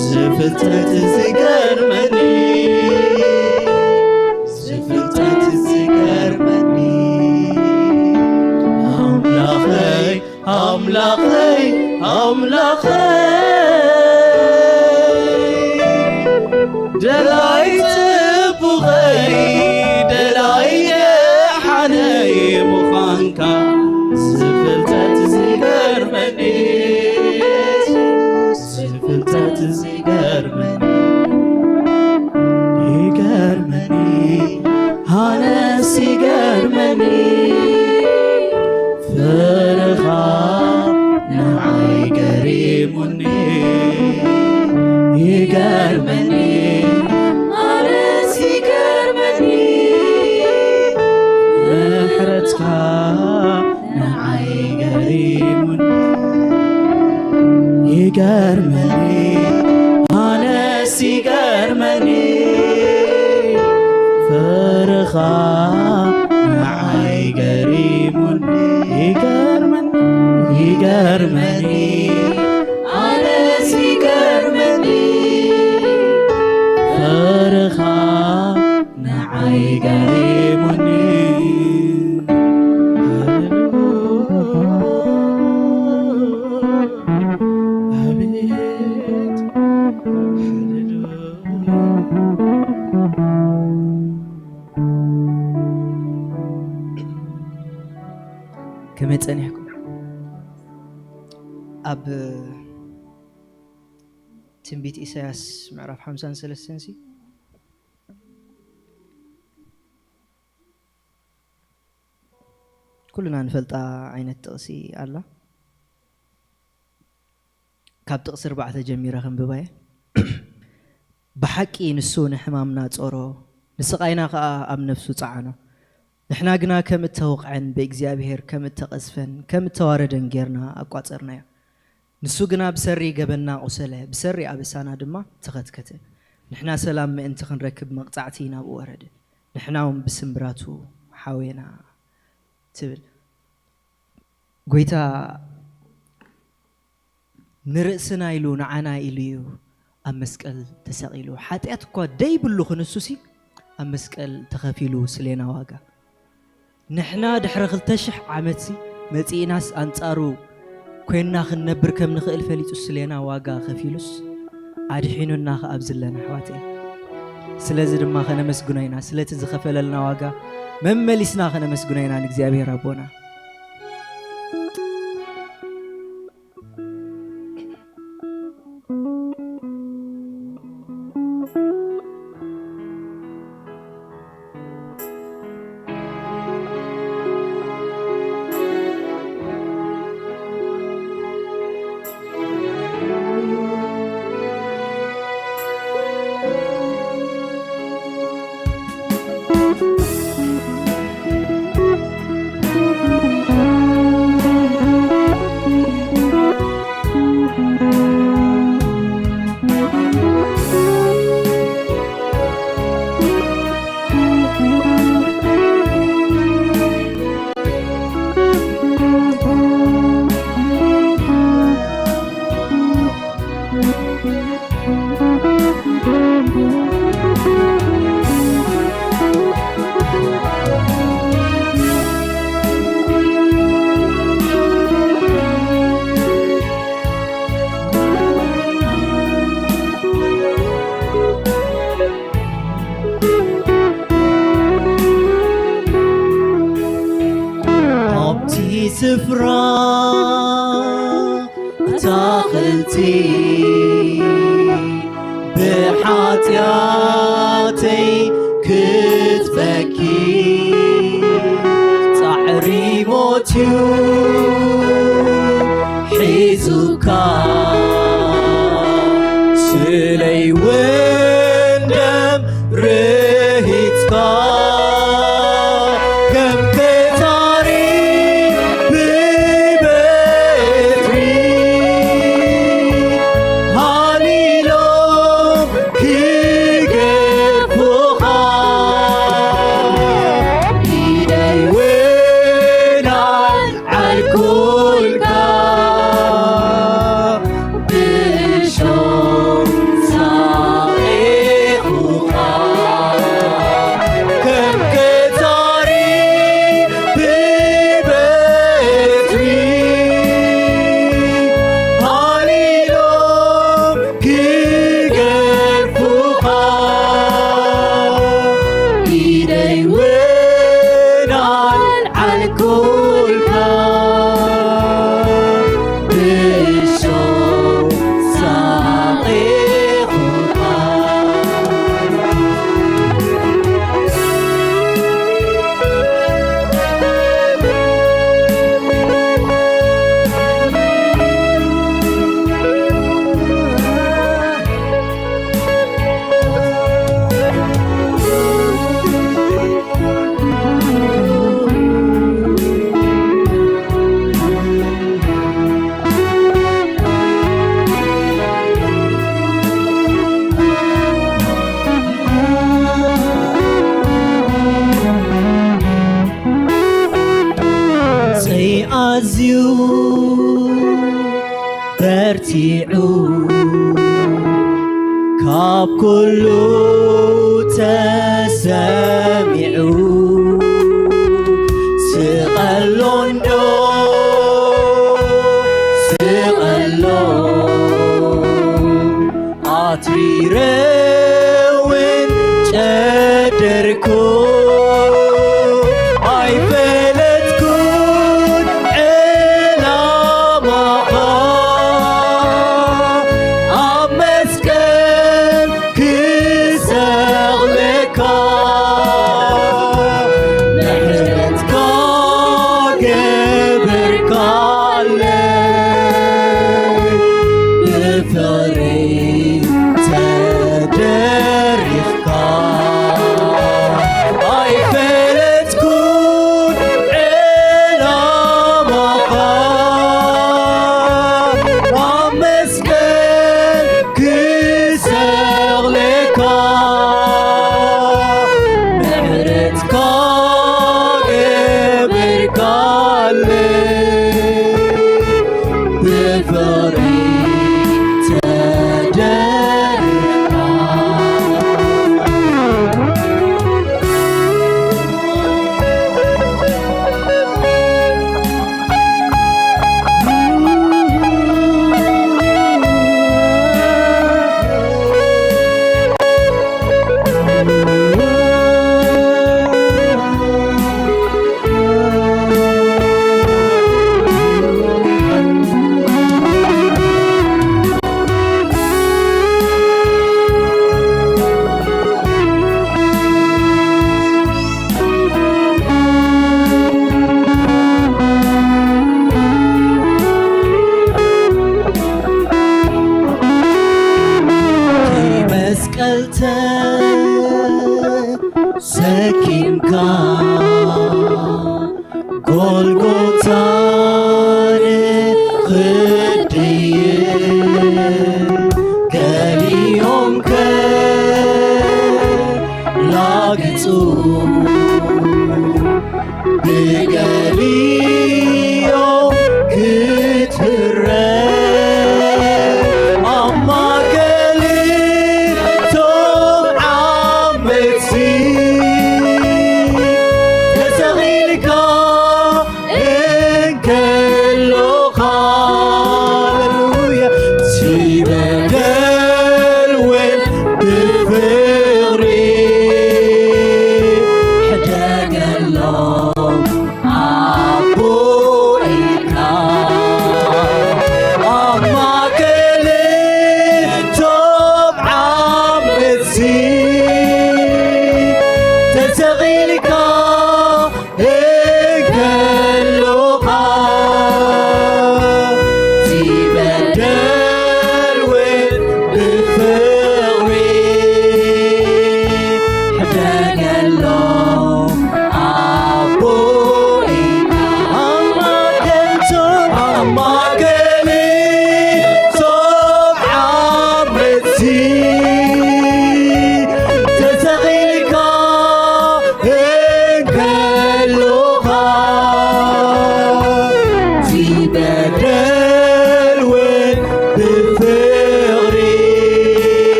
ዝፍልጠት ዝገርመኒ ዝፍልጠት ዝገርመኒ ኣምላኸይ ኣምላኸይ ኣምላኸይ ደላይ ጽቡቐይ ደላይ ሓደይ ምዃንካ ዝፍልጠት ዝገርመኒ ዝፍልጠት ዝገርመኒ ይገርመኒ ኣነስ ይገርመኒ ፍርኻ ንዓይ ገሪሙኒ ይገርመኒ ኣነስ ይገርመኒ ምሕረትካ ንዓይ ገሪሙኒ ይገርመኒ ኣነስ ይገርመኒ ፍርኻ ንዓይ ገሪሙኒ ይገርመኒ ይገርመኒ ኣነስ ይገርመኒ ፍርኻ ንዓይ ገሪሙኒ አቤት ከመይ ጸኒሕኩም ኣብ ትንቢት ኢሳያስ ምዕራፍ 53 ኩልና ንፈልጣ ዓይነት ጥቕሲ ኣላ ካብ ጥቕሲ 4 ጀሚረ ክንብባየ ብሓቂ ንሱ ንሕማምና ጾሮ ንስቃይና ከዓ ኣብ ነፍሱ ጸዓኖ ንሕና ግና ከም እተወቕዐን ብእግዚአብሔር ከም እተቐዝፈን ከም እተዋረደን ጌርና ኣቋጸርናዮ ንሱ ግና ብሰሪ ገበና ቆሰለ ብሰሪ ኣበሳና ድማ ተኸትከተ ንሕና ሰላም ምእንቲ ክንረክብ መቕጻዕቲ ናብኡ ወረደ ንሕናውን ብስምብራቱ ሓዌና ትብል ጎይታ ንርእስና ኢሉ ንዓና ኢሉ እዩ ኣብ መስቀል ተሰቂሉ ሓጢአት እኳ ደይብሉ ክንሱሲ ኣብ መስቀል ተኸፊሉ ስለና ዋጋ ንሕና ድሕሪ 2000 ዓመት መጺእናስ ኣንጻሩ ኮይና ክንነብር ከም ንኽእል ፈሊጡ ስለና ዋጋ ከፊሉስ ኣድሒኑና ከኣብ ዘለና ኣሕዋተይ ስለዚ ድማ ከነመስግኖ ኢና ስለቲ ዝኸፈለልና ዋጋ መመሊስና ከነመስግኖ ኢና ንእግዚአብሔር ኣቦና سفرة أتاخلتي بحاتياتي كتفكي تعري موتيو حيزوكا سلي وندم رهيتكا أزيو برتيعو كاب كلو تسامعو سقلون دو سقلون أتريرون جدركو سكينكا غولغوتا خدي كليوم كلاغتو بقليوم كتره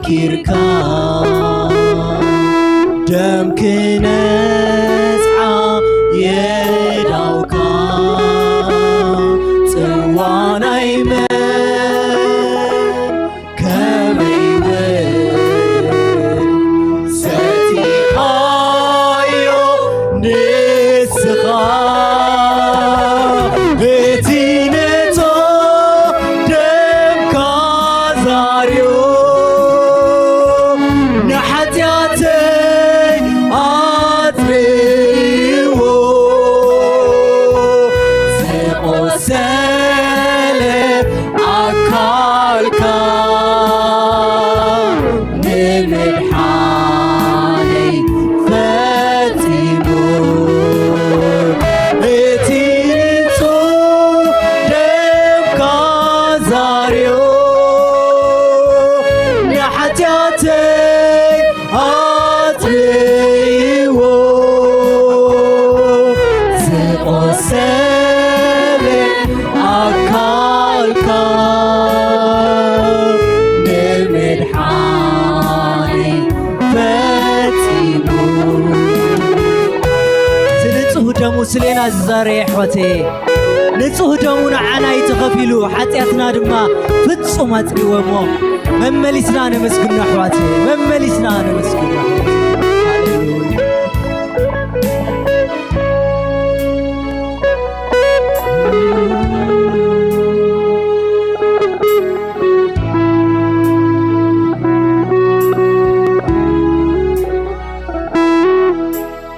سنكركا دم كنسعى يداوكا سوانا يمن كميون ستي خايو نسخا بتينتو دم كازاريو نحتياتي أطريو زيقو سالب عكالكا نمن حالي فاتيمو بتينتو دم كازاريو نحتياتي أطريو زيقو سالب عكالكا نمن حالي فاتيمو زنصه دمو سلينا الزاري حوتي نصه دمو نعنا يتغفلو حتياتنا دما فتصم أطريومو مملسنا نمسكن حواتي مملسنا نمسكن حواتي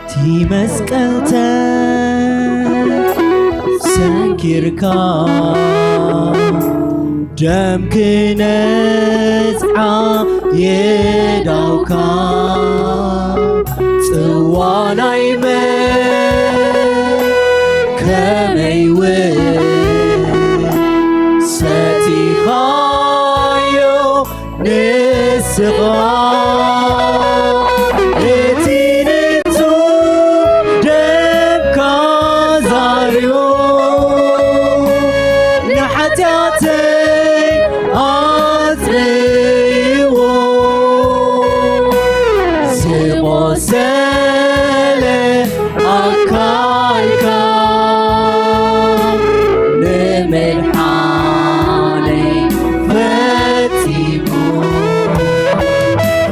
تي مسكلتا سنكركا دم كنسعى يداوكا سوانا يمن كميون ستي خايو نسخا بتينتو دم كازاريو نحتياتي أطريو زيقو سالي أكالكا نمن حالي فاتيمو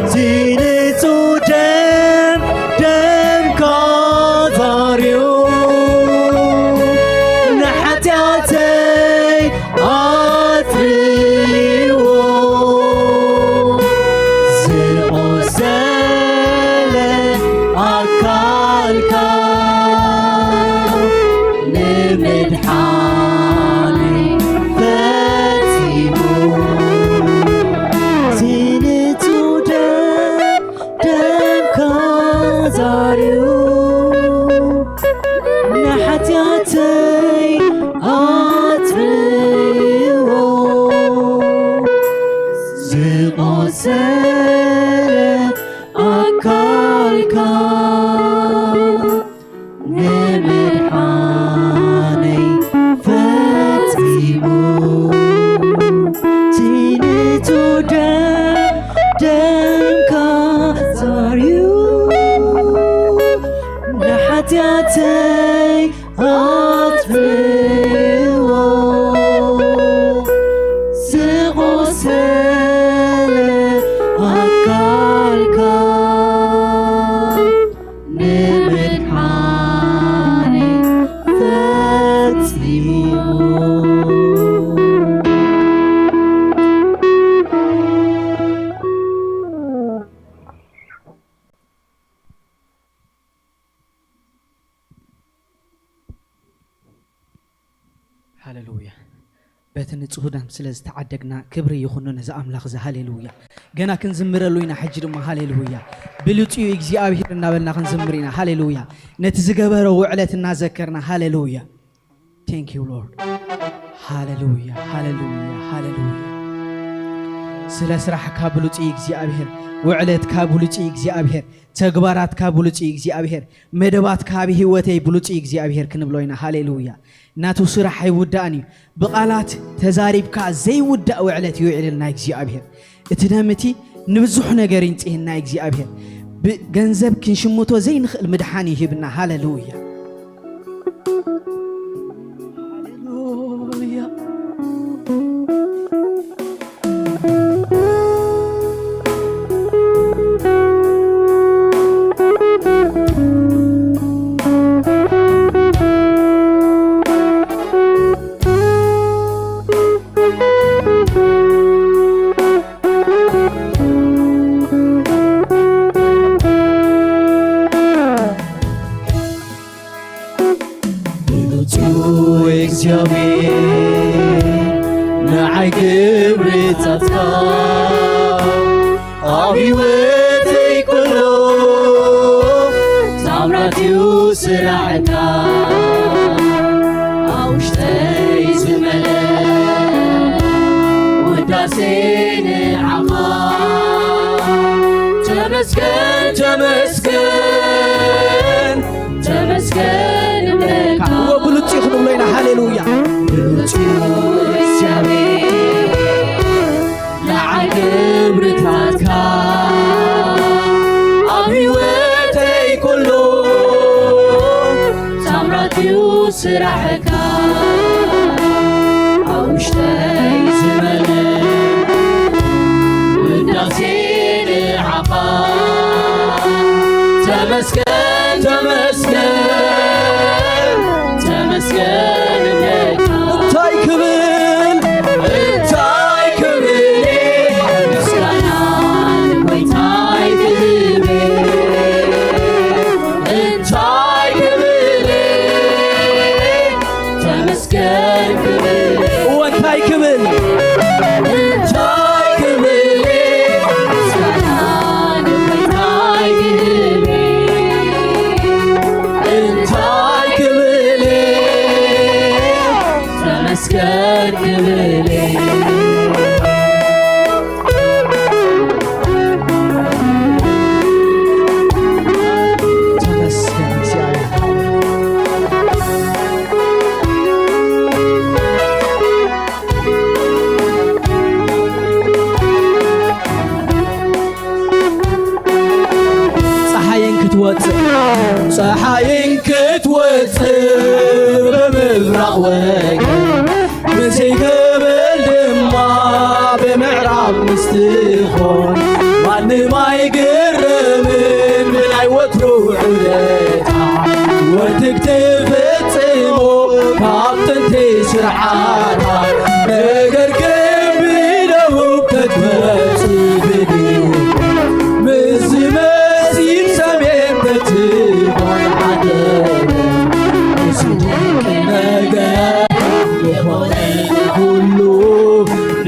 زينتو دم كازاريو نحتياتي أطريو زيقو سالي أكالكا نمن حالي فاتيمو زينتو دم كازاريو نحتياتي أطريو زيقو سالي أكالكا نمن حالي فاتيمو تينتو دم كازاريو نحتياتي أطريو زيقو سالي أكالكا نمن حالي فاتيمو هاللويا بيتن تصودم سلز تعدقنا كبر يخونون ذا أملاخ ذا هاللويا جنا كنزمر لوينا حجر ما هاللويا بلوتيو يجزي أبيهرنا بلنا كنزمرنا هاللويا نتزجبر وعلتنا ذكرنا هاللويا thank you Lord هاللويا هاللويا هاللويا سلس راح كابلوتي يجزي أبيهر وعلت كابلوتي يجزي أبيهر تجبرات كابلوتي يجزي أبيهر مدبات كابيه وتي بلوتي يجزي أبيهر كنبلوينا هاللويا ناتو سرح يوداني بقالات تزاريب كا زي ودا وعلت يعلن نايك زي أبيهر اتدامتي ንብዙሕ ነገር ይንጽህና እግዚአብሔር ገንዘብ ክንሽምቶ ዘይንኽእል ምድሓን ይህብና ሃሌሉያ ሃሌሉያ نعي قبرتك أبيوتي كله تمرتي وسرعك أوشتي زملة وداسين عقا تمسكن تمسكن تمسكن بك وبلوتي خدم لنا هاليلويا لعقب رتاتك أبيوتي كله تمرتي وسرحك أوشتي زملة وداسين عقا تمسكن تمسكن تمسكن انتاي كبل انتاي كبل مسكنان ويتاي كبل انتاي كبل تمسكن كبل وانتاي كبل انتاي كبل مسكنان ويتاي كبل انتاي كبل تمسكن كبلي تمسكن ፀሐይን ክትወፅእ ብምብራቕ ወገን مسيقبل دما بمعراب مستخون ማንም አይገረምን ብላይ ወትሮ ዑደታ ወትክትፈጽሞ ካብጥንቲ ስርዓታ ነገር ግን ብለው ተትወፅእ ብግብ ምስ መሲል ሰሜን ተትኾን ዓደር እዚ ድንቂ ነገር የሆነ ሁሉ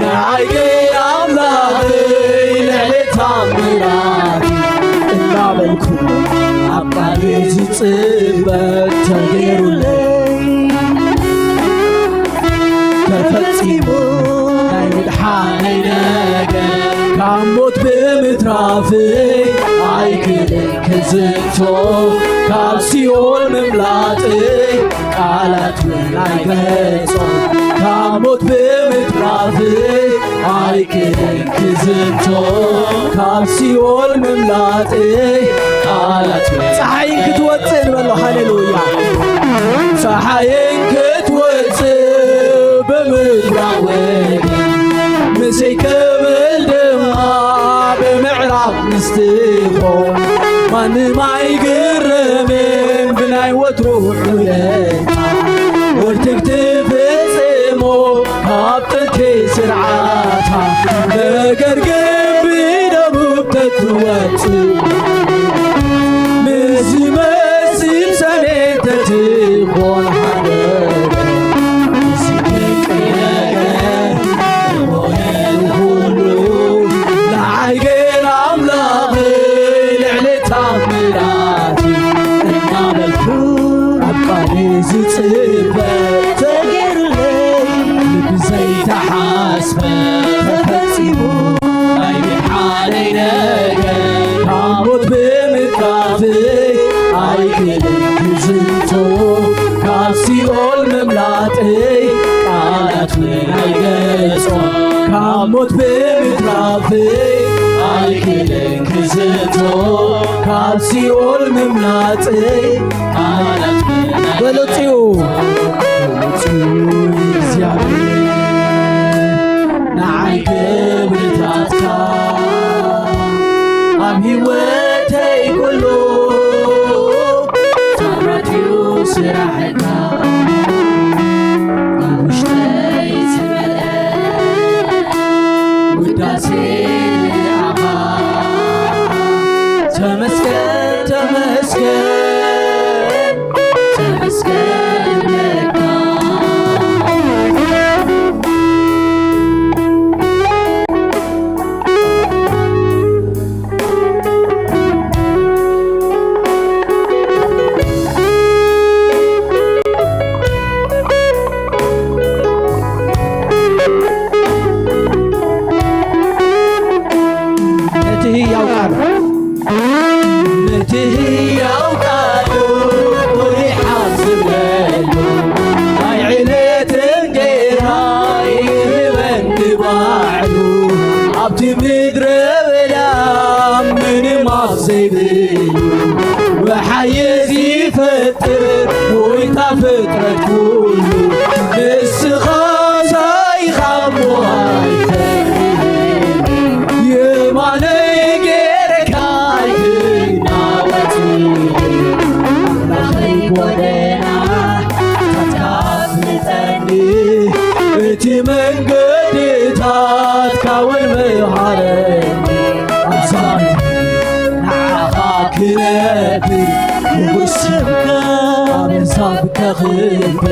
ንዓይገይ ኣምላኸይ ልዕሊ ታምራት እናበልኩ ኣብ ቃል ዝፅበት ተገይሩለይ ተፈጺሙ ናይ ምድሓነይ ነገር ካብ ሞት ብምትራፈይ ኣይክድን ክዝቶ ካብ ሲኦል ምምላጠይ ቃላት ውን ኣይገልጾም ካብ ሞት ብምትራፈይ ኣይክድን ክዝቶ ካብ ሲኦል ምምላጠይ ቃላት ውን ፀሓይን ክትወፅእ ንበሎ ሃሌሉያ ፀሓይን ክትወፅእ ብምብራቕ ወገን مسيقبل دما بمعراب مستخون ማንም አይገረምን ብናይ ወትሮ ዑደታ ወርትክትፍጽሞ ካብ ጥንቲ ስርዓታ ነገር ግን ብደቡብ ተትወፅእ ንዝመስል ሰሜን ተትኾን ሓደር እዚ ድንቂ ነገር የሆነ ሁሉ ንዓይገን ኣምላኸይ ልዕሊ ታምራት እናበልኩ ኣብ ቃል ዝፅበት ተገይሩለይ ብዘይተሓስበ ተፈጺሙ ናይ ምድሓነይ ነገር ካብ ሞት ብምትራፈይ ኣይክድን ክዝቶ ካብ ሲኦል ምምላጠይ ቃላት ውን ኣይገልጾም ካብ ሞት ብምትራፈይ ብልክ ዝቶ ካብ ሲኦል ምምናጥይ ኣላት በለፅዩ እግዚአብሔር ንዓይ ክብርታትካ ኣብ ሂወተይ ኩሉ ታምራትዩ ስራሕካ ኣብ ውሽጠይ ዝመልአ ውዳሴ ንዓኻ ተመስገን ተመስገን ተመስገን ለካ وحيز يفتر ويتفترت كله السخاسة يخبوها يماني غيرك عايدنا وتي ودنا تتعفلتني اتي من قدتات كون مهارني أصابت كنابر وسبك عمزابك غيبر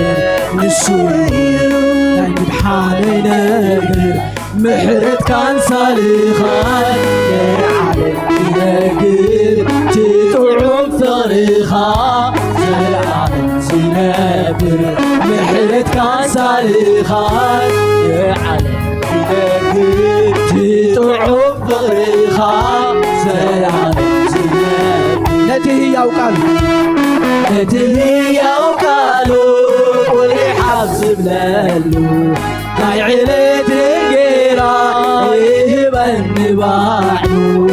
نسوي نعيد بحالي نابر محرت كان صالخان يعلم ينقر تطعم ثريخا زلعالم زنابر محرت كان صالخان يعلم ينقر تطعم ثريخا زلعالم نتهي يوقالو نتهي يوقالو قولي حاسب لالو ناي عيلت القيرا يهبن باعلو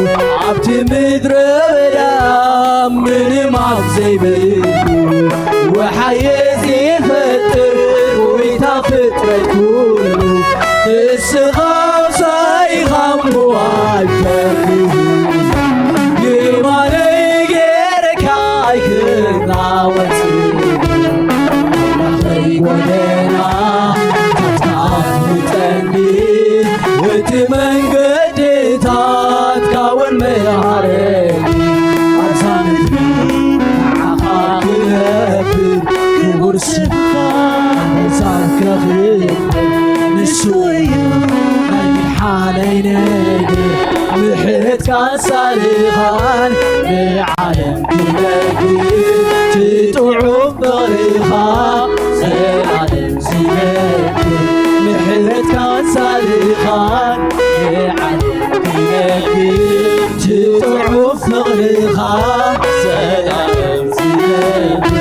عبت مدر بلا من معب زي بيدو وحيز يفتر ويتفتر كله السغاصة يخمو عالفقه يماني ودنا تتعفتني وتمن قدتات كون مهارني أرسانتني معاك نفر كبر سبكا أرسانك خير نسويا أي حالي نقر محرت كان صالخان لعالم كلاقي تطعم ضريخا زلعالم زيناكي محرت كان صالخان لعالم كلاقي تطعم ضريخا زلعالم زيناكي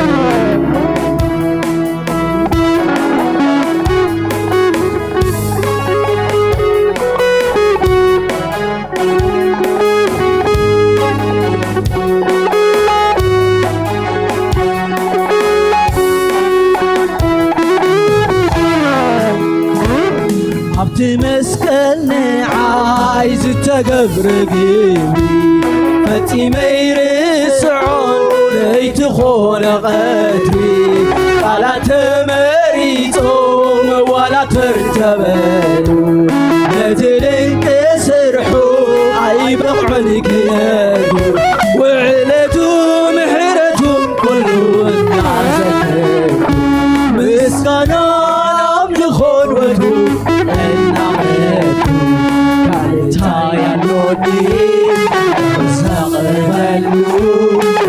تمسكني عايز تقبر قيمي فتي ميرسعون ليت خون قدري ولا تمريتهم ولا ترتبلوا نتلنك سرحوا عيب عنك نادو وعلتهم محرتهم كلهم نعزتهم مسكنهم لخون ودوم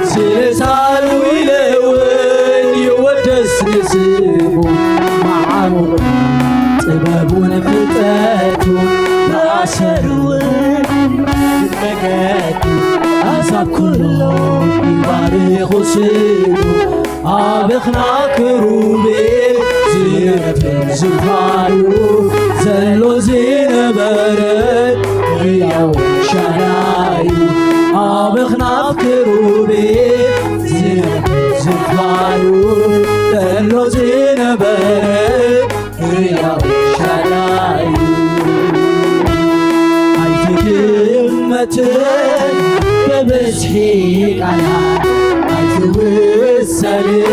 سلسال ويلون يودس نسيبو معامو طبابون فتاتو لاسرون المقاتو أصاب كلهم يباريخو سيبو أبخنا كروبين زينة زفارو زلو زينة برد هياو شنايو أبخنا كروبين زينة زفارو زلو زينة برد هياو شنايو عيتكمتن ببسحيك على عيتوسلن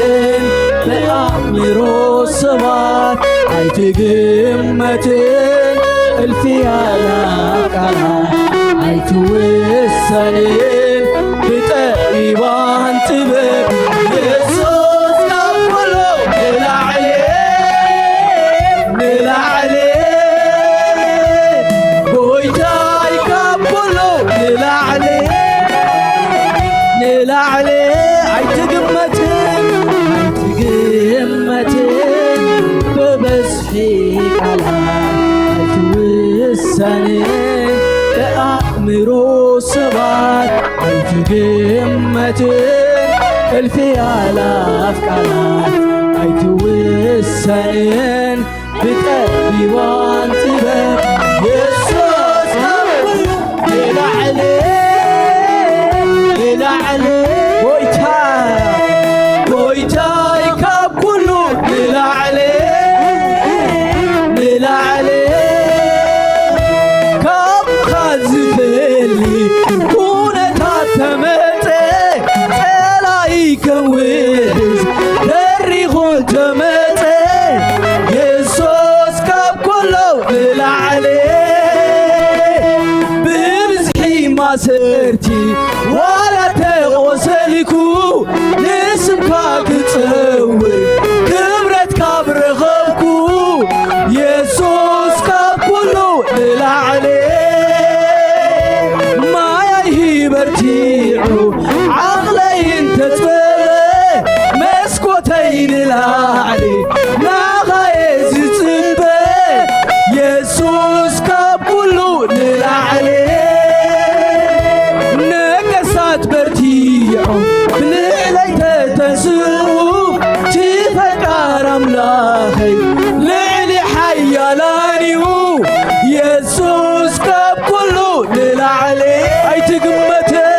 بأمرو صبات عيتقمتن الفيالك على عيتوسلن بتقريبان تبك يسوس كبلو نلعلين نلعلين بويتاي كبلو نلعلين نلعلين عيتقمتن ببسحيك على عيتوسلن بأمرو صبات عيتقمتن الفيالك قالات عيتوسلن بتقريبان تبك يسوس كبلو نلعلين نلعلين بويتاي كاب كله نلعلين نلعلين كاب خزفلي كونتات تمتي تلاقي كويز دريخون تمتي يسوس كاب كله نلعلين بمزحي ما سرتي ولا تغسلكو نسمك كتصور كبرتك برغبكو يسوس كاب كله نلعلين ما يهيبرتيعو عقلي انت تفلي مسكوتين العلي ناغايز تنبي يسوس كاب كله نلعلين نقصات برتيعو بلعلي تتسرو تفكر أملاخي لعلي حيالانيو يسوس كاب كله نلعلي عيتقمتن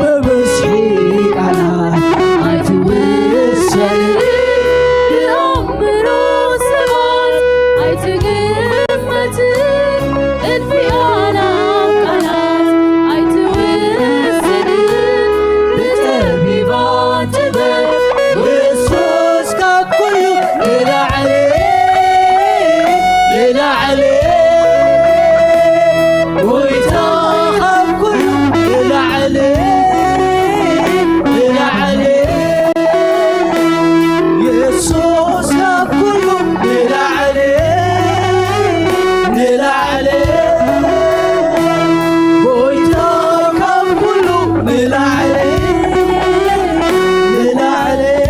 ببسحيك على عيتوسلن بأمرو صبات عيتقمتن الفيالك قالات عيتوسلن بتقريبان تبك يسوس كاب كله نلعلين نلعلين ويتاخب كله نلعلين نلعلين يسوس كاب كله نلعلين نلعلين ويتاخب كله نلعلين نلعلين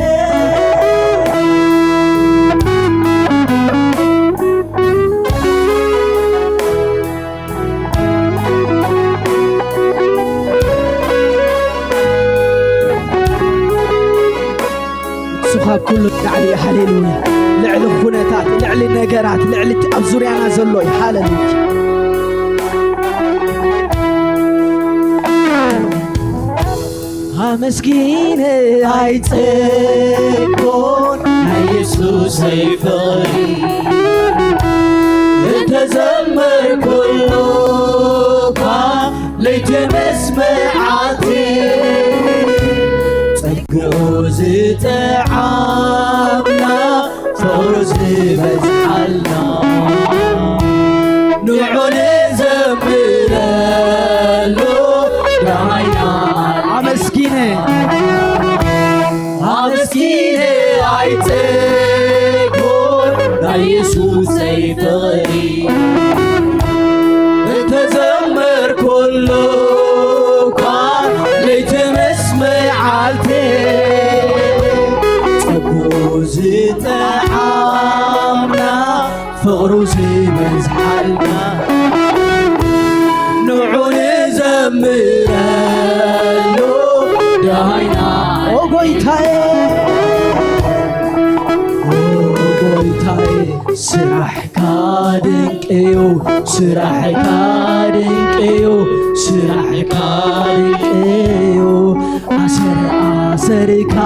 سخاب كله علي هاليلويا لعل الخناتات لعل النجارات لعل أبزوريانا زلوي هاليلويا مسكين عيتكون يسوس يفغري تزمر كله ليت مسمعاتي تقوز تعبنا فرز بزحلنا نوعون زمرلو داينا مسكينة عيتكون يسوس يفغري تزمر كله كان ليت مسمعاتي تقوز تعبنا فغروز بزحلنا نوعون زمرلو ስራሕካ ድንቅ እዩ ስራሕካ ድንቅ እዩ ስራሕካ ድንቅ እዩ ኣሰርካ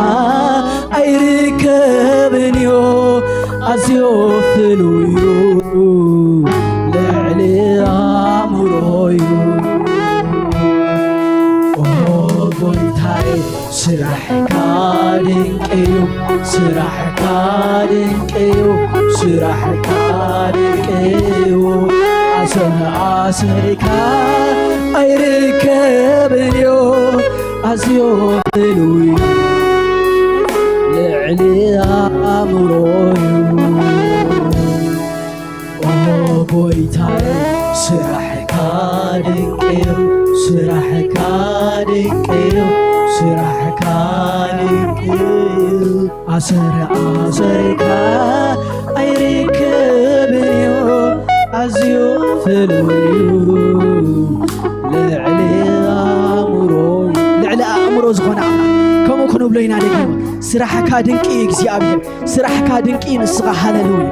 ኣይርከብን እዩ ኣዝዩ ፍሉይ እዩ ልዕሊ ኣእምሮ እዩ ጎይታዬ ስራሕካ ድንቅ እዩ ስራሕካ ድንቅ እዩ ስራሕካ ድንቅ እዩ ኣሰርካ ኣይርከብን እዩ ኣዝዩ ፍሉይ ልዕሊ ኣእምሮ እዩ ጎይታዬ ስራሕካ ድንቅ እዩ ስራሕካ ድንቅ እዩ ስራሕካ ድንቅ እዩ ኣሰርካ ኣይርከብን እዩ ኣዝዩ ፍሉይ እዩ ልዕሊ ኣእምሮ ዝኾነ ኣምላኽ ከምኡ ክንብሎ ኢና ደጊሞ ስራሕካ ድንቂ እዩ እግዚኣብሔር ስራሕካ ድንቂ እዩ ንስኻ ሃሌሉያ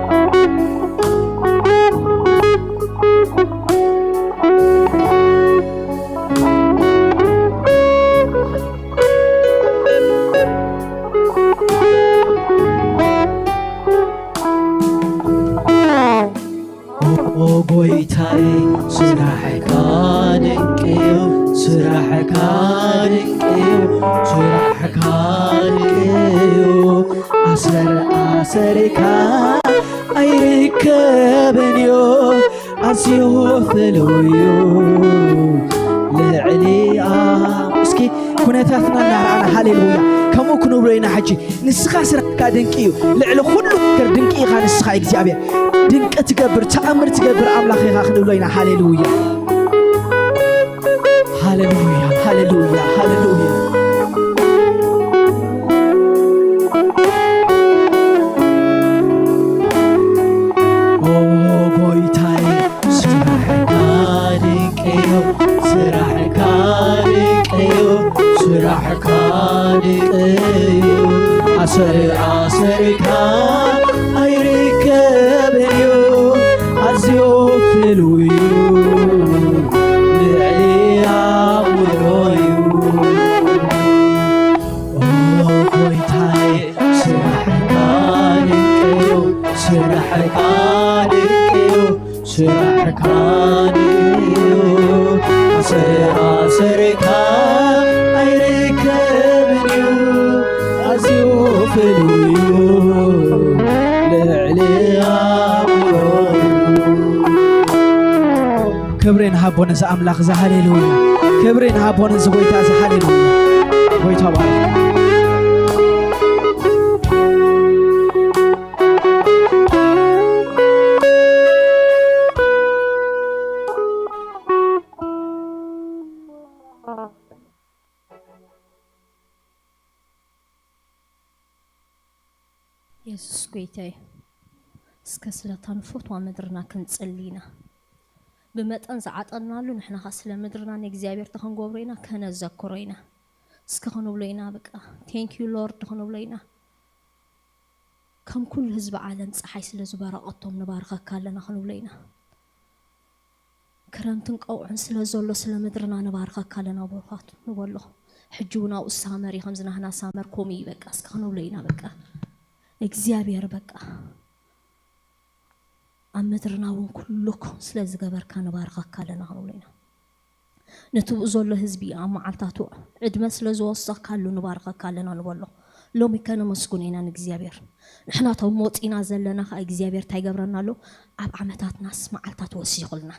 ጎይታዬ ስራሕካ ድንቅ እዩ ስራሕካ ድንቅ እዩ ስራሕካ ድንቅ እዩ ኣሰርካ ኣይርከብን እዩ ኣዝዩ ፍሉይ እዩ ልዕሊ እስኪ ኩነታትና እናርኣና ሃሌሉያ ከምኡ ክንብሎ ኢና ሕጂ ንስኻ ስራሕካ ድንቂ እዩ ልዕሊ ኩሉ ነገር ድንቂ ኢኻ ንስኻ እግዚኣብሔር ድንቅ ትገብር ተኣምር ትገብር ኣምላኽ ኢኻ ክንብሎ ኢና ሃሌሉያ ሃሌሉያ ሃሌሉያ ሃሌሉያ ጎይታዬ ስራሕካ ድንቅ እዩ ስራሕካ ድንቅ እዩ ስራሕካ ድንቅ እዩ ኣሰርካ ኣይርከብን እዩ ኣዝዩ ፍሉይ እዩ ልዕሊ ኣእምሮ እዩ ጎይታዬ ስራሕካ ድንቅ እዩ ስራሕካ ድንቅ እዩ ስራሕካ ድንቅ እዩ ኣሰርካ ኣይርከብን እዩ ኣዝዩ ፍሉይ እዩ ልዕሊ ኣእምሮ ክብሪ ንሃቦ ነዚ ኣምላኽ እዚ ሃሌሉያ ክብሪ ንሃቦ ነዚ ጎይታ እዚ ሃሌሉያ ጎይታ ባርክ ኢየሱስ ጎይታዬ እስከ ስለታን ፎትዋ ምድርና ክንጽሊና بمتن زعطنا له نحن خاصة مدرنا نجزيابير تخن قبرينا كنا ذكرينا سكخنوا بلينا بقى thank you Lord تخنوا بلينا كم كل حزب عالم صحيح لزبارة أطم نبارك كلنا خنوا بلينا كرمتنك أو عن سلزول سلام مدرنا نبارك كلنا بركات نقوله حجونا والسامري خمسنا هنا سامر كومي بقى سكخنوا بلينا بقى نجزيابير بقى أمدرنا وكلكم سلز جبر كان بارك كلنا هنولينا نتوب زول حزبي أم عطاتو عدم سلز وصق كلنا نبارك كلنا نقوله لو مكان مسكونين نجزيابير نحنا توموت إنا زلنا خا جزيابير تايجبرنا له أب عمتات ناس ما عطاتو وسيقلنا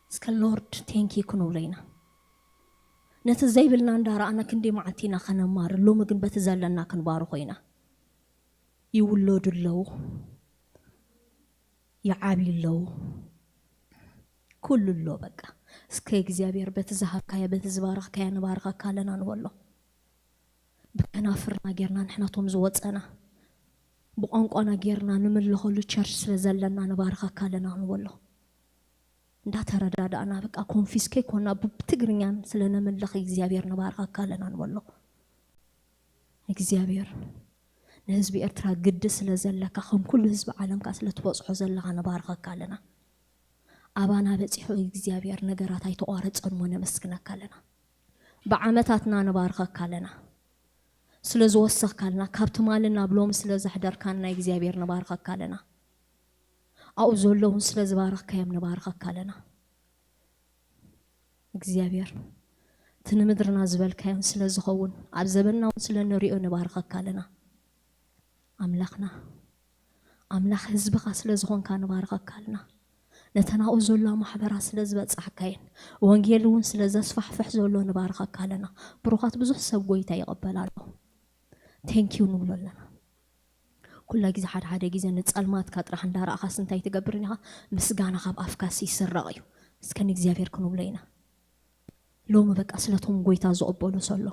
سكال لورد تانكي كنولينا نتزايب لنا ندار أنا كندي معتينا خنا مار لو ممكن بتزلنا كن باروخينا يولود اللو يعابي اللو كل اللو بقى سكي جزيابير بتزهب كايا بتزبارخ كايا نبارخ كالنا نولو بقنا فرنا جيرنا نحنا تومزوت أنا بقانق أنا جيرنا نمله له تشرش سلزلنا نبارخ كالنا نولو دا ترى دا أنا بقى كونفيسكي كنا بتجريان سلنا من لخي جزيابير نبارخ كالنا نولو እግዚአብሔር ንህዝቢ ኤርትራ ግድስ ስለዘለካ ከም ኩሉ ህዝቢ ዓለምካ ስለትበጽሖ ዘለኻ ንባርከካ ኣለና ኣባና በጺሑ እግዚአብሔር ነገራት ኣይተቋረጸን ነመስግነካ ኣለና ብዓመታትና ንባርከካ ኣለና ስለዝወሰኻልና ካብቲ ማልና ብሎም ስለዝሕደርካና እግዚአብሔር ንባርከካ ኣለና ኣው ዘለውን ስለዝባረካዮም ንባርከካ ኣለና እግዚአብሔር ትንምድርና ዝበልካዮም ስለዝኸውን ኣብ ዘበናውን ስለንሪኦ ንባርከካ ኣለና ኣምላኽና ኣምላኽ ህዝብኻ ስለዝኾንካ ንባርከካ ኣለና ነተናኡ ዘሎ ማሕበራ ስለዝበጽሕካየን ወንጌል እውን ስለዘስፋሕፍሕ ዘሎ ንባርከካ ኣለና ብሩኻት ብዙሕ ሰብ ጎይታ ይቕበላሉ ቴንኪዩ ንብሎ ኣለና ኩላ ግዜ ሓደ ግዜ ንጸልማትካ ጥራሕ እንዳረኣኻስ እንታይ ትገብርን ኢኻ ምስጋና ካብ ኣፍካስ ይስረቕ እዩ እስከን እግዚአብሔር ክንብሎ ኢና ሎሚ በቃ ስለቶም ጎይታ ዝቕበሉ ዘሎ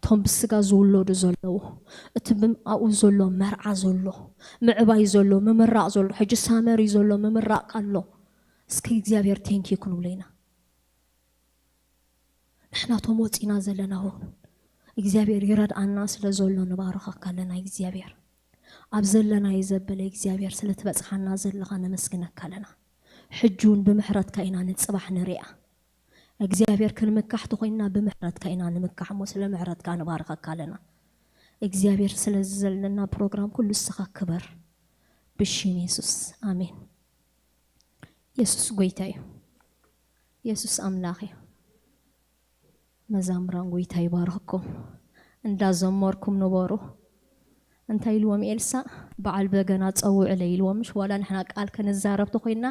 ቶም ብስጋ ዝውለዱ ዘለዉ እቲ ኣብኡ ዘሎ መርዓ ዘሎ ምዕባይ ዘሎ ምምራቕ ዘሎ ሕጂ ሳመሪ ዘሎ ምምራቕ ኣሎ እስከ እግዚአብሔር ቴንኪ ክንብሎ ኢና ንሕናቶም ወፂና ዘለና ሆን እግዚአብሔር ይረድኣና ስለ ዘሎ ንባረኸካ ኣለና እግዚአብሔር ኣብ ዘለና ይዘበለ እግዚአብሔር ስለትበጽሓና ዘለኻ ነመስግነካ ኣለና ሕጁን ብምሕረትካ ኢና ንጽባሕ ንሪኣ እግዚአብሔር ክንምካሕ ተኾይና ብምሕረትካ ኢና ንምካሕ ሞ ስለ ምሕረትካ ንባረኸካ ኣለና እግዚአብሔር ስለዘለና ፕሮግራም ኩሉ እስኻ ክበር ብሽም ኢየሱስ አሜን ኢየሱስ ጎይታ እዩ ኢየሱስ አምላኽ እዩ መዛምራን ጎይታ ይባርኽኩም እንዳዘመርኩም ነበሩ እንታይ ኢልዎም ኤልሳ በዓል በገና ፀውዕ ለይልዎምሽ ዋላ ንሕና ቃል ከነዛረብ ተኾይና